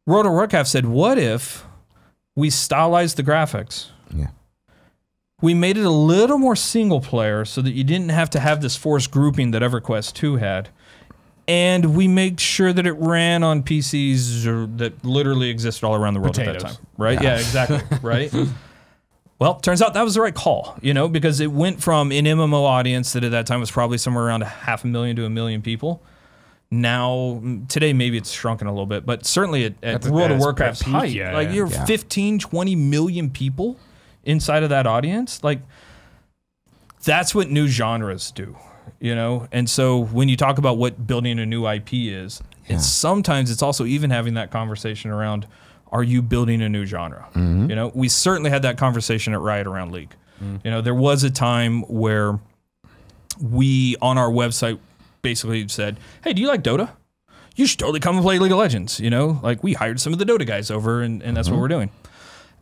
World of Warcraft said, what if we stylized the graphics? Yeah. We made it a little more single player so that you didn't have to have this forced grouping that EverQuest 2 had. And we make sure that it ran on PCs that literally existed all around the world at that time. Right? Yeah, exactly. Right? Well, turns out that was the right call, you know, because it went from an MMO audience that at that time was probably somewhere around 500,000 to 1 million people. Now, today, maybe it's shrunken a little bit, but certainly at World of Warcraft's height, you're 15, 20 million people inside of that audience. Like, that's what new genres do, you know? And so when you talk about what building a new IP is, sometimes it's also even having that conversation around, are you building a new genre? You know, we certainly had that conversation at Riot around League. You know, there was a time where we, on our website, basically said, hey, do you like Dota? You should totally come and play League of Legends. You know, like we hired some of the Dota guys over, and that's what we're doing.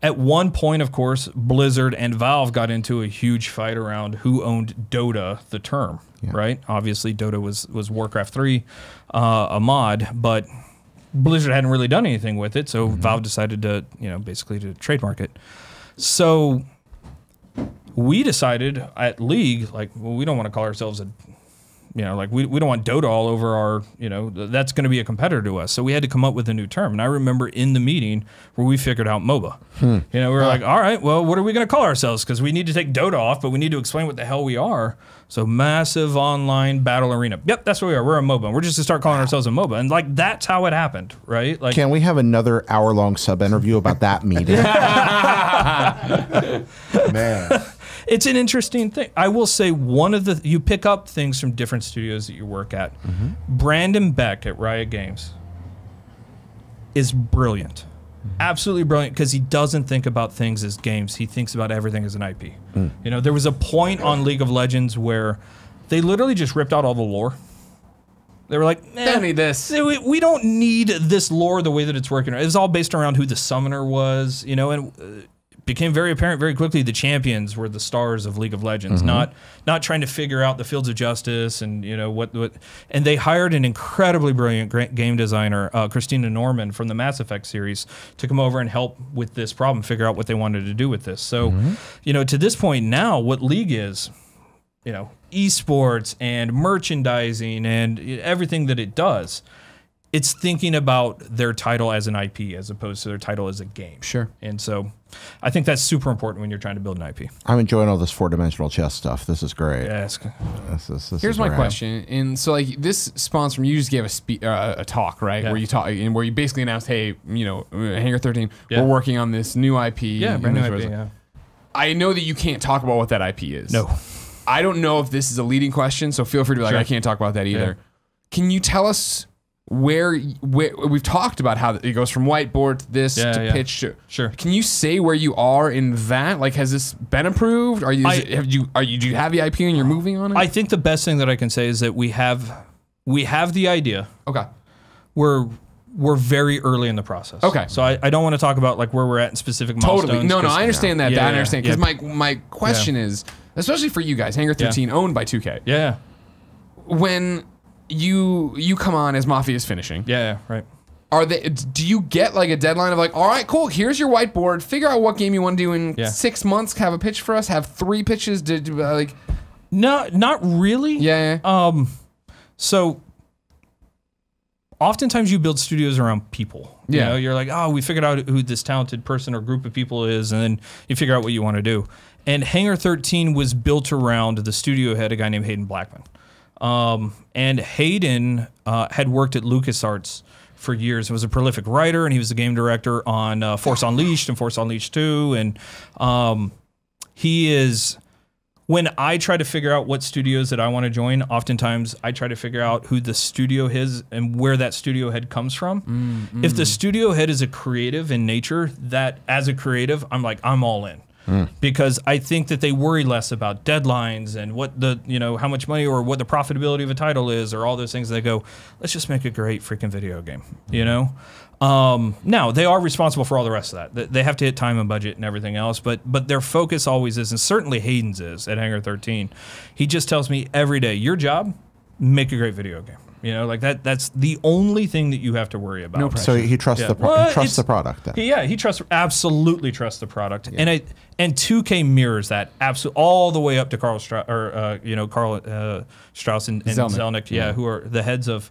At one point, of course, Blizzard and Valve got into a huge fight around who owned Dota, the term, right? Obviously, Dota was Warcraft 3, a mod, but Blizzard hadn't really done anything with it, so Valve decided to, you know, basically to trademark it. So we decided at League, like, well, we don't want to call ourselves a, you know, like we don't want Dota all over our, you know, that's going to be a competitor to us. So we had to come up with a new term. And I remember in the meeting where we figured out MOBA. You know, we were like, all right, well, what are we going to call ourselves? Because we need to take Dota off, but we need to explain what the hell we are. So massive online battle arena. Yep, that's what we are. We're a MOBA. We're just to start calling ourselves a MOBA. And like, that's how it happened, right? Like, can we have another hour-long sub-interview about that meeting? Man. It's an interesting thing. I will say you pick up things from different studios that you work at. Brandon Beck at Riot Games is brilliant. Absolutely brilliant, because he doesn't think about things as games. He thinks about everything as an IP. You know, there was a point on League of Legends where they literally just ripped out all the lore. They were like, don't need this. We don't need this lore the way that it's working. It was all based around who the summoner was, you know, and became very apparent very quickly the champions were the stars of League of Legends, not trying to figure out the fields of justice and what and they hired an incredibly brilliant game designer, Christina Norman from the Mass Effect series, to come over and help with this problem, figure out what they wanted to do with this. So, to this point now, what League is, esports and merchandising and everything that it does, it's thinking about their title as an IP as opposed to their title as a game. Sure. And so I think that's super important when you're trying to build an IP. I'm enjoying all this 4-dimensional chess stuff. This is great. Yes. This Here's is my rad. question. And so, like, this spawns from you just gave a talk, right? Yeah. Where you talk and where you basically announced, hey, Hangar 13, Yeah. we're working on this new IP. Yeah, brand new IP, yeah. I know that you can't talk about what that IP is. No. I don't know if this is a leading question, so feel free to be like, Sure. I can't talk about that either. Yeah. Can you tell us where we've talked about how it goes from whiteboard to this to pitch to, Sure. Can you say where you are in that? Like, has this been approved? Do you have the IP and you're moving on it? I think the best thing that I can say is that we have the idea. Okay. We're very early in the process. Okay. So I don't want to talk about like where we're at in specific milestones. Totally. No, 'cause- I understand that. Yeah, I understand. yeah. Because my question is, especially for you guys, Hangar 13 owned by 2K. Yeah. When you come on as Mafia is finishing, Yeah, right. do you get like a deadline of like, all right, cool, here's your whiteboard, figure out what game you want to do in Yeah. 6 months, have a pitch for us, have 3 pitches to do, like, No, not really. yeah. So oftentimes you build studios around people. Yeah. You're like, oh, we figured out who this talented person or group of people is, and then you figure out what you want to do. And Hangar 13 was built around the studio head, a guy named Hayden Blackman. And Hayden had worked at LucasArts for years. He was a prolific writer, and he was the game director on Force Unleashed and Force Unleashed 2. And he is... When I try to figure out what studios that I want to join, oftentimes I try to figure out who the studio is and where that studio head comes from. If the studio head is a creative in nature, that as a creative, I'm all in. Because I think that they worry less about deadlines and what how much money or what the profitability of a title is or all those things. They go, let's just make a great freaking video game, Now, they are responsible for all the rest of that. They have to hit time and budget and everything else, but their focus always is, and certainly Hayden's is at Hangar 13. He just tells me every day, your job, make a great video game. That's the only thing that you have to worry about. No pressure. So he trusts the product then. He absolutely trusts the product, and 2K mirrors that absolutely all the way up to Carl Strauss and Zelnick, who are the heads of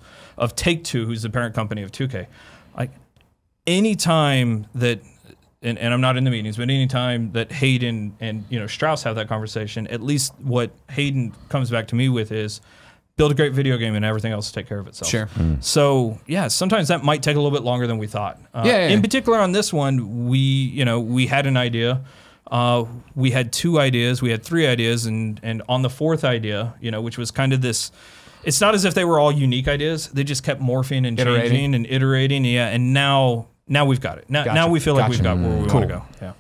Take-Two, who's the parent company of 2K. Like anytime that, and I'm not in the meetings, but anytime that Hayden and Strauss have that conversation, at least what Hayden comes back to me with is, build a great video game and everything else will take care of itself. Sure. So yeah, sometimes that might take a little bit longer than we thought. In particular on this one, we had an idea. We had 2 ideas. We had 3 ideas, and on the 4th idea, which was kind of this. It's not as if they were all unique ideas. They just kept morphing and changing and iterating. Yeah, and now we've got it. Now we feel like we've got where we want to go. Yeah.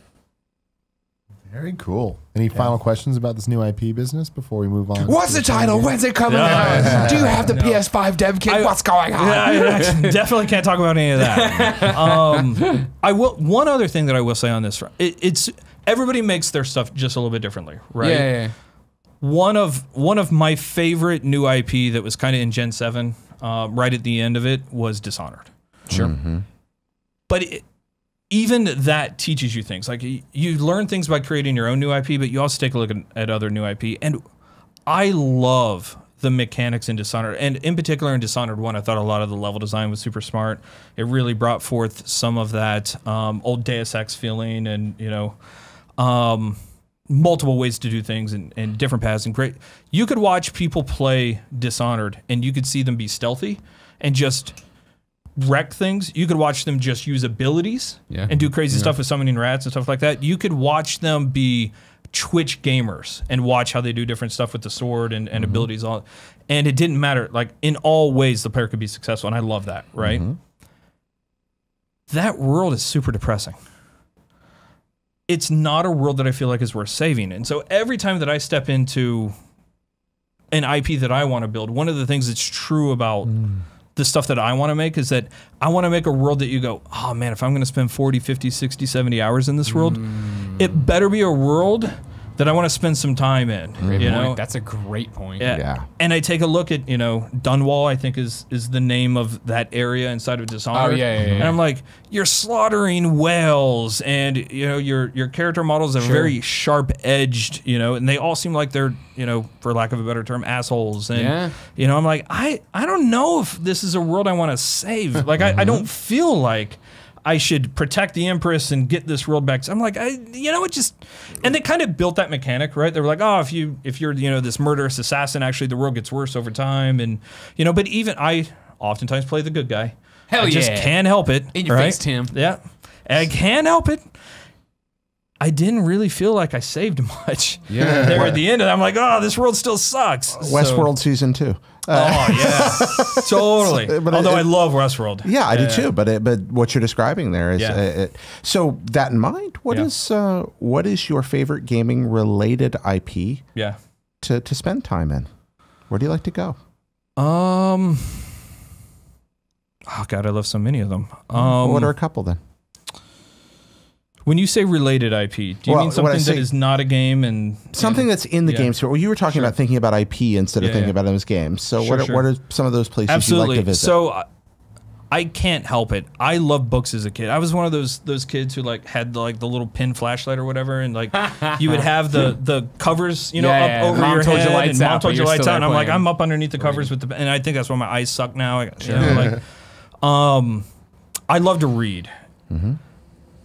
Very cool. Any final questions about this new IP business before we move on? What's the title? When's it coming out? Do you have the PS5 dev kit? What's going on? I definitely can't talk about any of that. I will. One other thing that I will say on this front, it's everybody makes their stuff just a little bit differently, right? Yeah. One of my favorite new IP that was kind of in Gen 7, right at the end of it, was Dishonored. Sure. But even that teaches you things. Like you learn things by creating your own new IP, but you also take a look at other new IP. And I love the mechanics in Dishonored. And in particular in Dishonored 1, I thought a lot of the level design was super smart. It really brought forth some of that old Deus Ex feeling and, multiple ways to do things and different paths. And great. You could watch people play Dishonored and you could see them be stealthy and just wreck things. You could watch them just use abilities and do crazy stuff with summoning rats and stuff like that. You could watch them be Twitch gamers and watch how they do different stuff with the sword and abilities. And it didn't matter. Like in all ways, the player could be successful. And I love that, right? That world is super depressing. It's not a world that I feel like is worth saving. And so every time that I step into an IP that I want to build, one of the things that's true about the stuff that I want to make is that I want to make a world that you go, oh man, if I'm going to spend 40, 50, 60, 70 hours in this world, it better be a world that I want to spend some time in. Great you point. know, That's a great point. Yeah. And I take a look at Dunwall. I think is the name of that area inside of Dishonored. Oh, yeah. And I'm like, you're slaughtering whales, and your character models are very sharp edged. And they all seem like they're for lack of a better term, assholes. And I'm like, I don't know if this is a world I want to save. Like I don't feel like I should protect the Empress and get this world back. So I'm like, and they kind of built that mechanic, right? They were like, oh, if you're this murderous assassin, actually the world gets worse over time, and but even I oftentimes play the good guy. Hell I just can't help it. In your face, Tim. Yeah, I can't help it. I didn't really feel like I saved much. Yeah. There at the end, and I'm like, oh, this world still sucks. Westworld season 2. Oh yeah, totally. Although I love Westworld. Yeah, I do too. But what you're describing there is so that in mind. What is your favorite gaming related IP? Yeah. To spend time in. Where do you like to go? Oh God, I love so many of them. What are a couple then? When you say related IP, do you mean something that is not a game and something that's in the game? So, well, you were talking about thinking about IP instead of thinking about them as games. So, what are some of those places you like to visit? So, I can't help it. I loved books as a kid. I was one of those kids who had the little pin flashlight or whatever, and you would have the covers, up over your head, and mom told you lights out. And I'm like, I'm up underneath the covers with and I think that's why my eyes suck now. I love to read. Mm-hmm.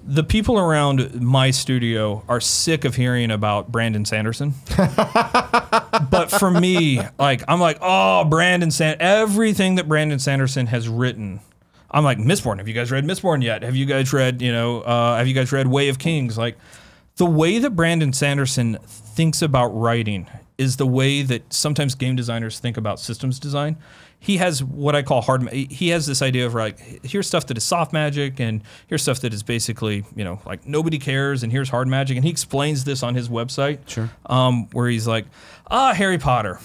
The people around my studio are sick of hearing about Brandon Sanderson. But for me, I'm like, oh, everything that Brandon Sanderson has written. I'm like, Mistborn. Have you guys read Mistborn yet? Have you guys read, have you guys read Way of Kings? Like, the way that Brandon Sanderson thinks about writing is the way that sometimes game designers think about systems design. He has what I call he has this idea of here's stuff that is soft magic, and here's stuff that is basically, nobody cares, and here's hard magic. And he explains this on his website. Sure. Where he's like, Harry Potter.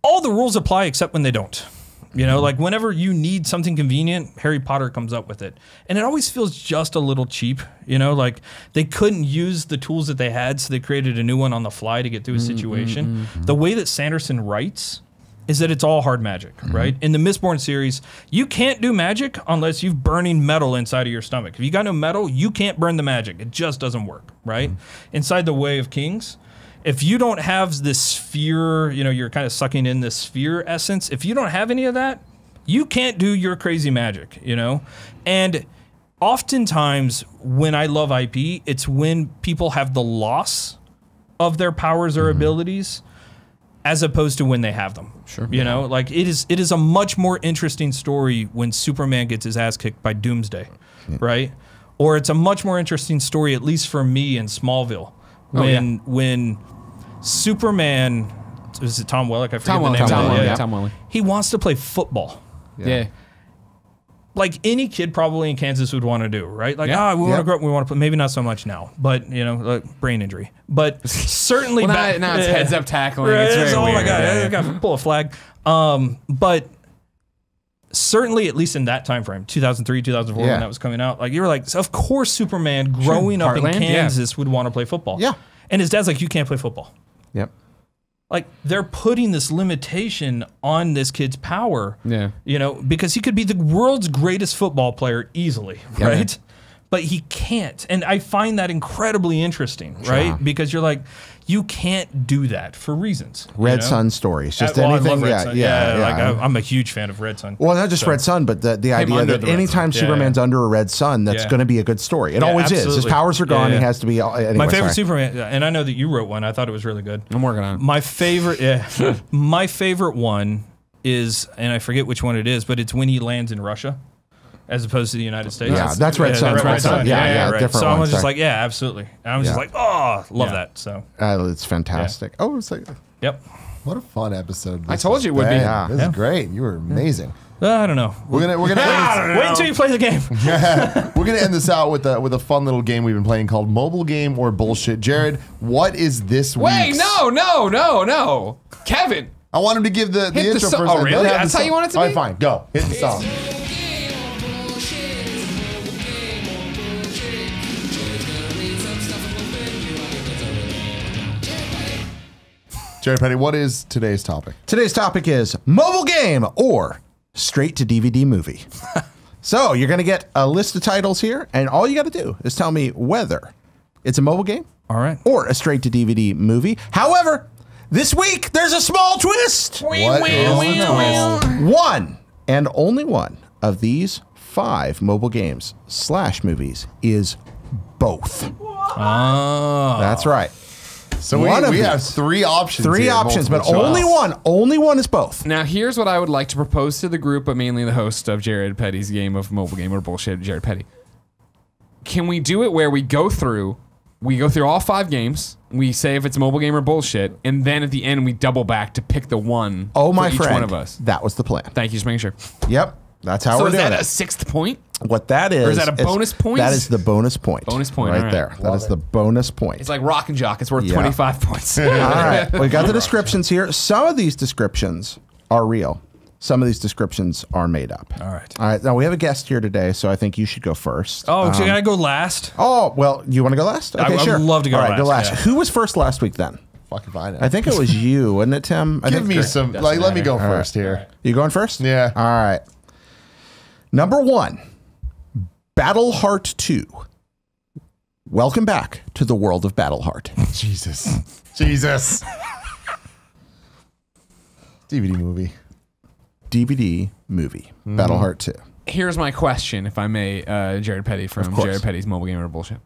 All the rules apply except when they don't. Whenever you need something convenient, Harry Potter comes up with it. And it always feels just a little cheap, they couldn't use the tools that they had, so they created a new one on the fly to get through a situation. The way that Sanderson writes is that it's all hard magic, right? In the Mistborn series, you can't do magic unless you've burning metal inside of your stomach. If you got no metal, you can't burn the magic. It just doesn't work, right? Inside the Way of Kings, if you don't have this sphere, you're kind of sucking in this sphere essence. If you don't have any of that, you can't do your crazy magic, And oftentimes when I love IP, it's when people have the loss of their powers or abilities as opposed to when they have them. Sure. It is a much more interesting story when Superman gets his ass kicked by Doomsday, right? Or it's a much more interesting story, at least for me, in Smallville, when Superman, is it Tom Welling? I forget the name of it. Tom Welling. He wants to play football. Yeah. Like any kid probably in Kansas would want to do, right? We want to grow up, we want to play, maybe not so much now, but, brain injury. But certainly now it's heads up tackling. Right, it's very oh weird. My God, I got to pull a flag. But certainly, at least in that time frame, 2003, 2004, when that was coming out, you were like, of course Superman growing up in Kansas would want to play football. Yeah. And his dad's like, you can't play football. Yep. They're putting this limitation on this kid's power, because he could be the world's greatest football player easily, right? But he can't. And I find that incredibly interesting, right? Because you're like, you can't do that for reasons. Red Sun stories. Just anything. I love Red Sun. I'm a huge fan of Red Sun. Well, not just Red Sun, but the idea that anytime Superman's under a red sun, that's going to be a good story. It always is. His powers are gone. He has to be. Anyway, my favorite Superman, and I know that you wrote one. I thought it was really good. I'm working on it. My favorite, my favorite one is, and I forget which one it is, but it's when he lands in Russia, as opposed to the United States. Yeah, that's Red Sun. Red Sun. Yeah, right. different. So I was just like, yeah, absolutely. And I was just like, oh, love that. So it's fantastic. Oh, it's like, yep. What a fun episode! I told you it would be. Yeah, this is great. You were amazing. I don't know. We're gonna wait until you play the game. We're gonna end this out with a fun little game we've been playing called Mobile Game or Bullshit. Jared, what is this week's? Wait, no, Kevin. I want him to give the intro song. first. Oh, really? That's how you want it to be? All right, fine. Go. Hit the song. Jared Petty, what is today's topic? Today's topic is mobile game or straight to DVD movie. So you're going to get a list of titles here, and all you got to do is tell me whether it's a mobile game All right. or a straight to DVD movie. However, this week there's a small twist. What is the twist? One and only one of these 5 mobile games / movies is both. Oh. That's right. So One of we have these. 3 options. 3 here, options, but multiple only choice. one. Only one is both. Now, here's what I would like to propose to the group, but mainly the host of Jared Petty's game of mobile game or bullshit, Jared Petty. Can we do it where we go through all 5 games, we say if it's a mobile game or bullshit, and then at the end we double back to pick the one Oh, my for each friend. one of us. That was the plan. Thank you, just making sure. Yep. That's how So we're is doing that a it. 6th point? What that is. Or is that a bonus point? That is the bonus point. Bonus point, Right all right. there. That is the bonus point. It's like Rock and Jock. It's worth Yeah. 25 points. All right. We got the descriptions here. Some of these descriptions are real. Some of these descriptions are made up. All right. All right. Now we have a guest here today, so I think you should go first. Oh, so you gotta go last. Oh, well, you want to go last? Okay, I would sure. love to go All right, go last, last. yeah. Who was first last week then? Fucking fine. I think it was you, wasn't it, Tim? I Give think me some. Like, let me go first here. You going first? Yeah. All right. Number 1, Battle Heart 2. Welcome back to the world of Battle Heart. Jesus. Jesus. DVD movie. DVD movie. Battle Heart 2. Here's my question, if I may, Jared Petty from course. Jared Petty's Mobile Gamer Bullshit.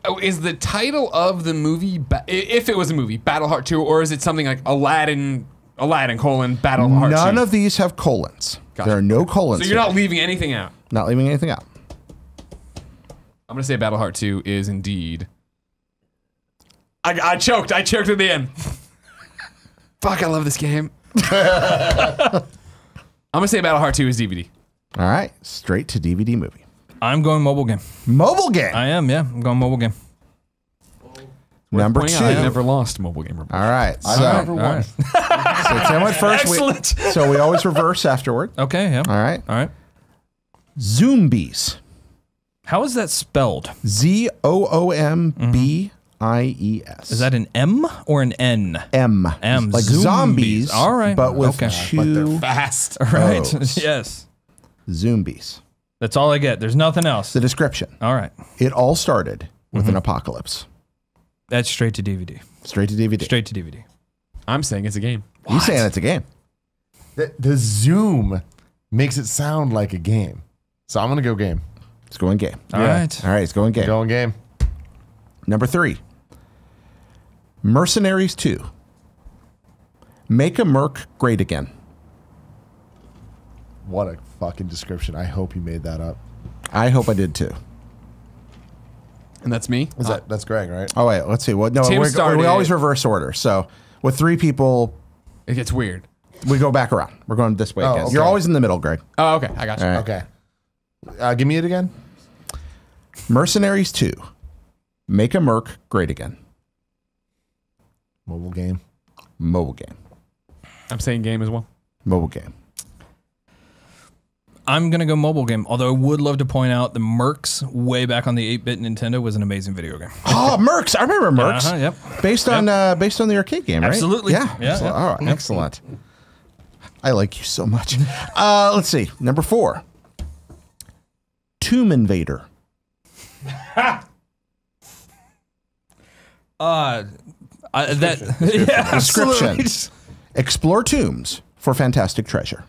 Oh, is the title of the movie, if it was a movie, Battle Heart 2, or is it something like Aladdin, Battle Heart 2? None of these have colons. Gotcha. There are no colons. So you're here. not leaving anything out. Not leaving anything out. I'm going to say Battle Heart 2 is indeed... I choked. I choked at the end. Fuck, I love this game. I'm going to say Battle Heart 2 is DVD. All right. Straight to DVD movie. I'm going mobile game. Mobile game. I am, yeah. I'm going mobile game. Number Pointing 2. out, I never lost Mobile Gamer. All right. I So, never won. so Tim went first. Excellent. So we always reverse afterward. Okay, yeah. All right. All right. Zombies. How is that spelled? Zombies. Is that an M or an N? M? M. Like Zombies. zombies. All right. But with Okay. But they're 2 fast. Right. O's. Yes. Zombies. That's all I get. There's nothing else. The description. All right. It all started with an apocalypse. That's straight to DVD. Straight to DVD. Straight to DVD. I'm saying it's a game. You saying it's a game? The zoom makes it sound like a game. So I'm going to go game. It's going game. All right. All right, it's going game. Going game. Number 3. Mercenaries 2. Make a Merc great again. What a fucking description. I hope you made that up. I hope I did too. And that's me? That's Greg, right? Oh wait, let's see. What? No, Tim we started- always reverse order. So with 3 people, It gets weird. we go back around. We're going this way Oh, again. okay. You're always in the middle, Greg. Oh, okay. I got you. All right. Okay. Give me it again. Mercenaries 2. Make a Merc great again. Mobile game. Mobile game. I'm saying game as well. Mobile game. I'm going to go mobile game, although I would love to point out the Mercs way back on the 8-bit Nintendo was an amazing video game. Oh, Mercs! I remember Mercs. Yep. Based on the arcade game, right? Absolutely. Yeah. Yeah. Excellent. All right. Excellent. I like you so much. Let's see. Number 4. Tomb Invader. Yeah, Description. absolutely. Explore tombs for fantastic treasure.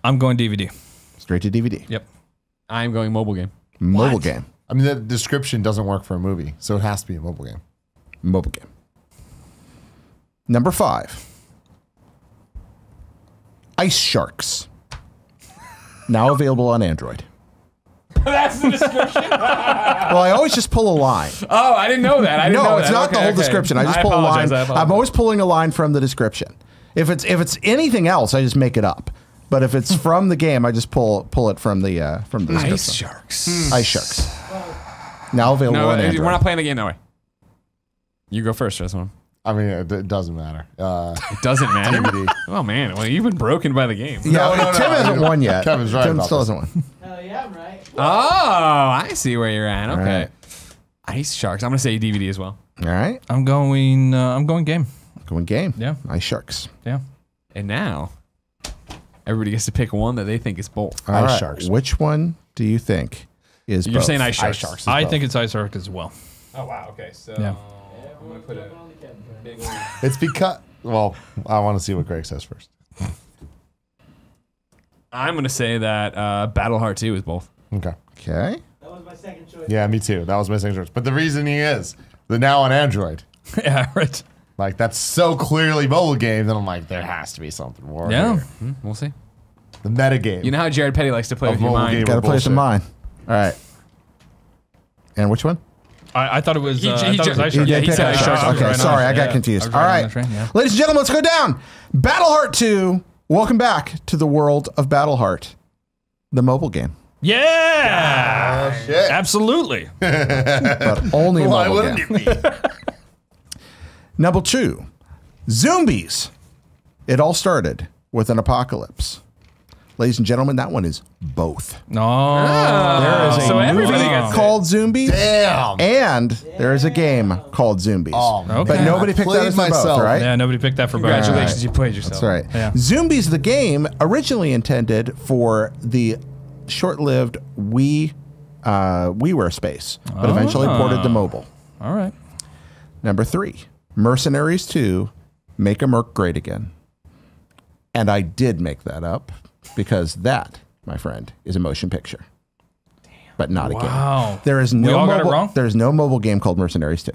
I'm going DVD. Straight to DVD. Yep. I'm going mobile game. Mobile game. I mean, the description doesn't work for a movie, so it has to be a mobile game. Mobile game. Number 5. Ice Sharks. Now available on Android. That's the description. Well, I always just pull a line. Oh, I didn't know that. I didn't know No, that. it's not the Okay, whole okay. description. I just pull a line. apologize, I apologize. I'm always pulling a line from the description. If it's anything else, I just make it up. But if it's from the game, I just pull it from the description. Ice Sharks. Ice Sharks. Now available No, on Android. we're not playing the game that way. You go first, this one. I mean, it doesn't matter. It doesn't matter. DVD. Oh man, well you've been broken by the game. Yeah, No, Tim hasn't won yet. Kevin's right Tim about still this. hasn't won. Hell yeah, I'm right. Oh, I see where you're at. Okay. right. Ice Sharks. I'm gonna say DVD as well. All right. I'm going game. Going game. Yeah. Ice Sharks. Yeah. And now, everybody gets to pick one that they think is both. All Ice right. Sharks. Which one do you think is You're both? saying Ice Sharks. Ice Sharks. I think it's Ice Shark as well. Oh, wow. Okay. So Yeah. I'm going to put a big one. It's because, well, I want to see what Greg says first. I'm going to say that Battleheart 2 is both. Okay. Okay. That was my second choice. Yeah, me too. That was my second choice. But the reasoning is they're now on Android. Yeah, right. Like, that's so clearly mobile games, and I'm like, there has to be something more. Yeah. here. We'll see. The meta game. You know how Jared Petty likes to play Of with your mobile mind. game. Got to play Bullshit. some mine. All right. And which one? I thought it was. He I thought it was ju- Ice he Shark. did Yeah, he pick said Ice Ice Shark. Shark. Okay, Right sorry, on. I got Yeah, confused. I was All right on right. the train, yeah. Ladies and gentlemen, let's go down. Battleheart 2. Welcome back to the world of Battleheart, the mobile game. Yeah. Oh, shit. Absolutely. But only a Why mobile wouldn't game. it be? Number 2, Zombies. It all started with an apocalypse. Ladies and gentlemen, that one is both. No. There is a So everybody movie gets it. called Zombies, Damn. and there is a game called Zombies. Oh, Okay. But nobody picked that Played as for both, myself. right? Yeah, nobody picked that for both. Congratulations, you played yourself. That's right. Yeah. Zombies, the game, originally intended for the short-lived WiiWare space, but eventually ported to mobile. All right. Number 3, Mercenaries 2, Make Merc Great Again. And I did make that up because that, my friend, is a motion picture. But not a game. Wow. There is We no all got it mobile, wrong? there's no mobile game called Mercenaries 2.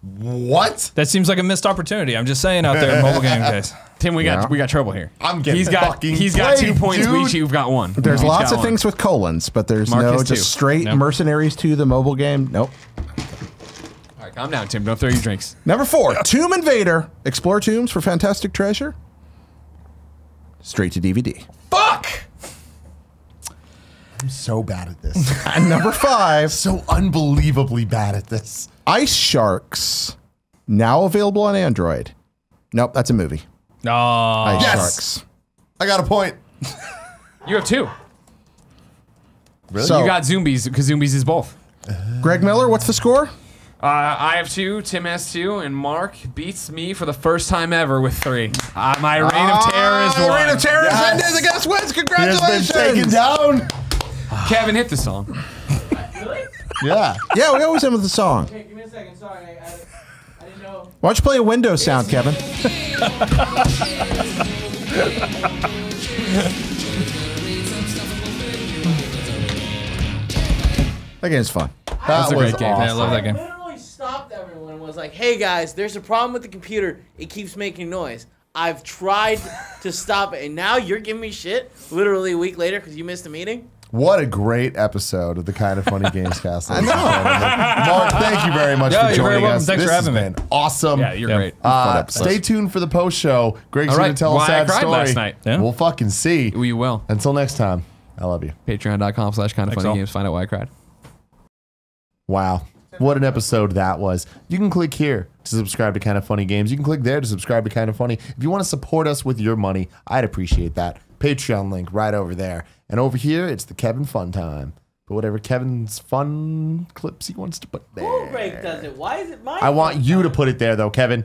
What? That seems like a missed opportunity. I'm just saying out there, mobile game guys. Tim, we Yeah. got trouble here. I'm getting He's got fucking 2 played, points. We dude. each you've got 1. There's We each lots got of 1. things with colons, but there's Mark no has just 2. straight Yep. Mercenaries 2, the mobile game. Nope. All right, calm down, Tim. Don't throw your drinks. Number 4, Tomb Invader. Explore tombs for fantastic treasure. Straight to DVD. Fuck! I'm so bad at this. And number 5, So unbelievably bad at this. Ice Sharks. Now available on Android. Nope, that's a movie. Oh. Ice Yes. Sharks. I got a point. You have 2. Really? So- You got Zombies because Zombies is both. Greg Miller, what's the score? I have 2. Tim has 2, and Mark beats me for the first time ever with 3. My reign of terror is The won. Reign of Terror is Yes. ended. The guest wins. He has Congratulations. been taken down. Kevin, hit the song. Really? Yeah. Yeah, we always end with the song. Okay, give me a second. Sorry, I didn't know. Why don't you play a Windows sound, Kevin? That game's fun. That a was great game. awesome. Yeah, I love that game. Literally stopped everyone and was like, "Hey guys, there's a problem with the computer. It keeps making noise. I've tried to stop it, and now you're giving me shit. Literally a week later because you missed a meeting." What a great episode of the Kind of Funny Gamescast. I know. Mark, thank you very much Yeah, for you're very joining welcome. us. Thanks This for having has me. been awesome. Yeah, you're Yeah. great. Stay tuned for the post show. Greg's All going right. to tell a Why I sad cried story. last night. Yeah. We'll fucking see. We will. Until next time, I love you. Patreon.com/kindoffunnygames. all. Find out why I cried. Wow. What an episode that was. You can click here to subscribe to Kind of Funny Games. You can click there to subscribe to Kind of Funny. If you want to support us with your money, I'd appreciate that. Patreon link right over there. And over here, it's the Kevin Fun Time. But whatever Kevin's fun clips he wants to put there. Cool Break does it. Why is it mine? I want you to put it there, though, Kevin.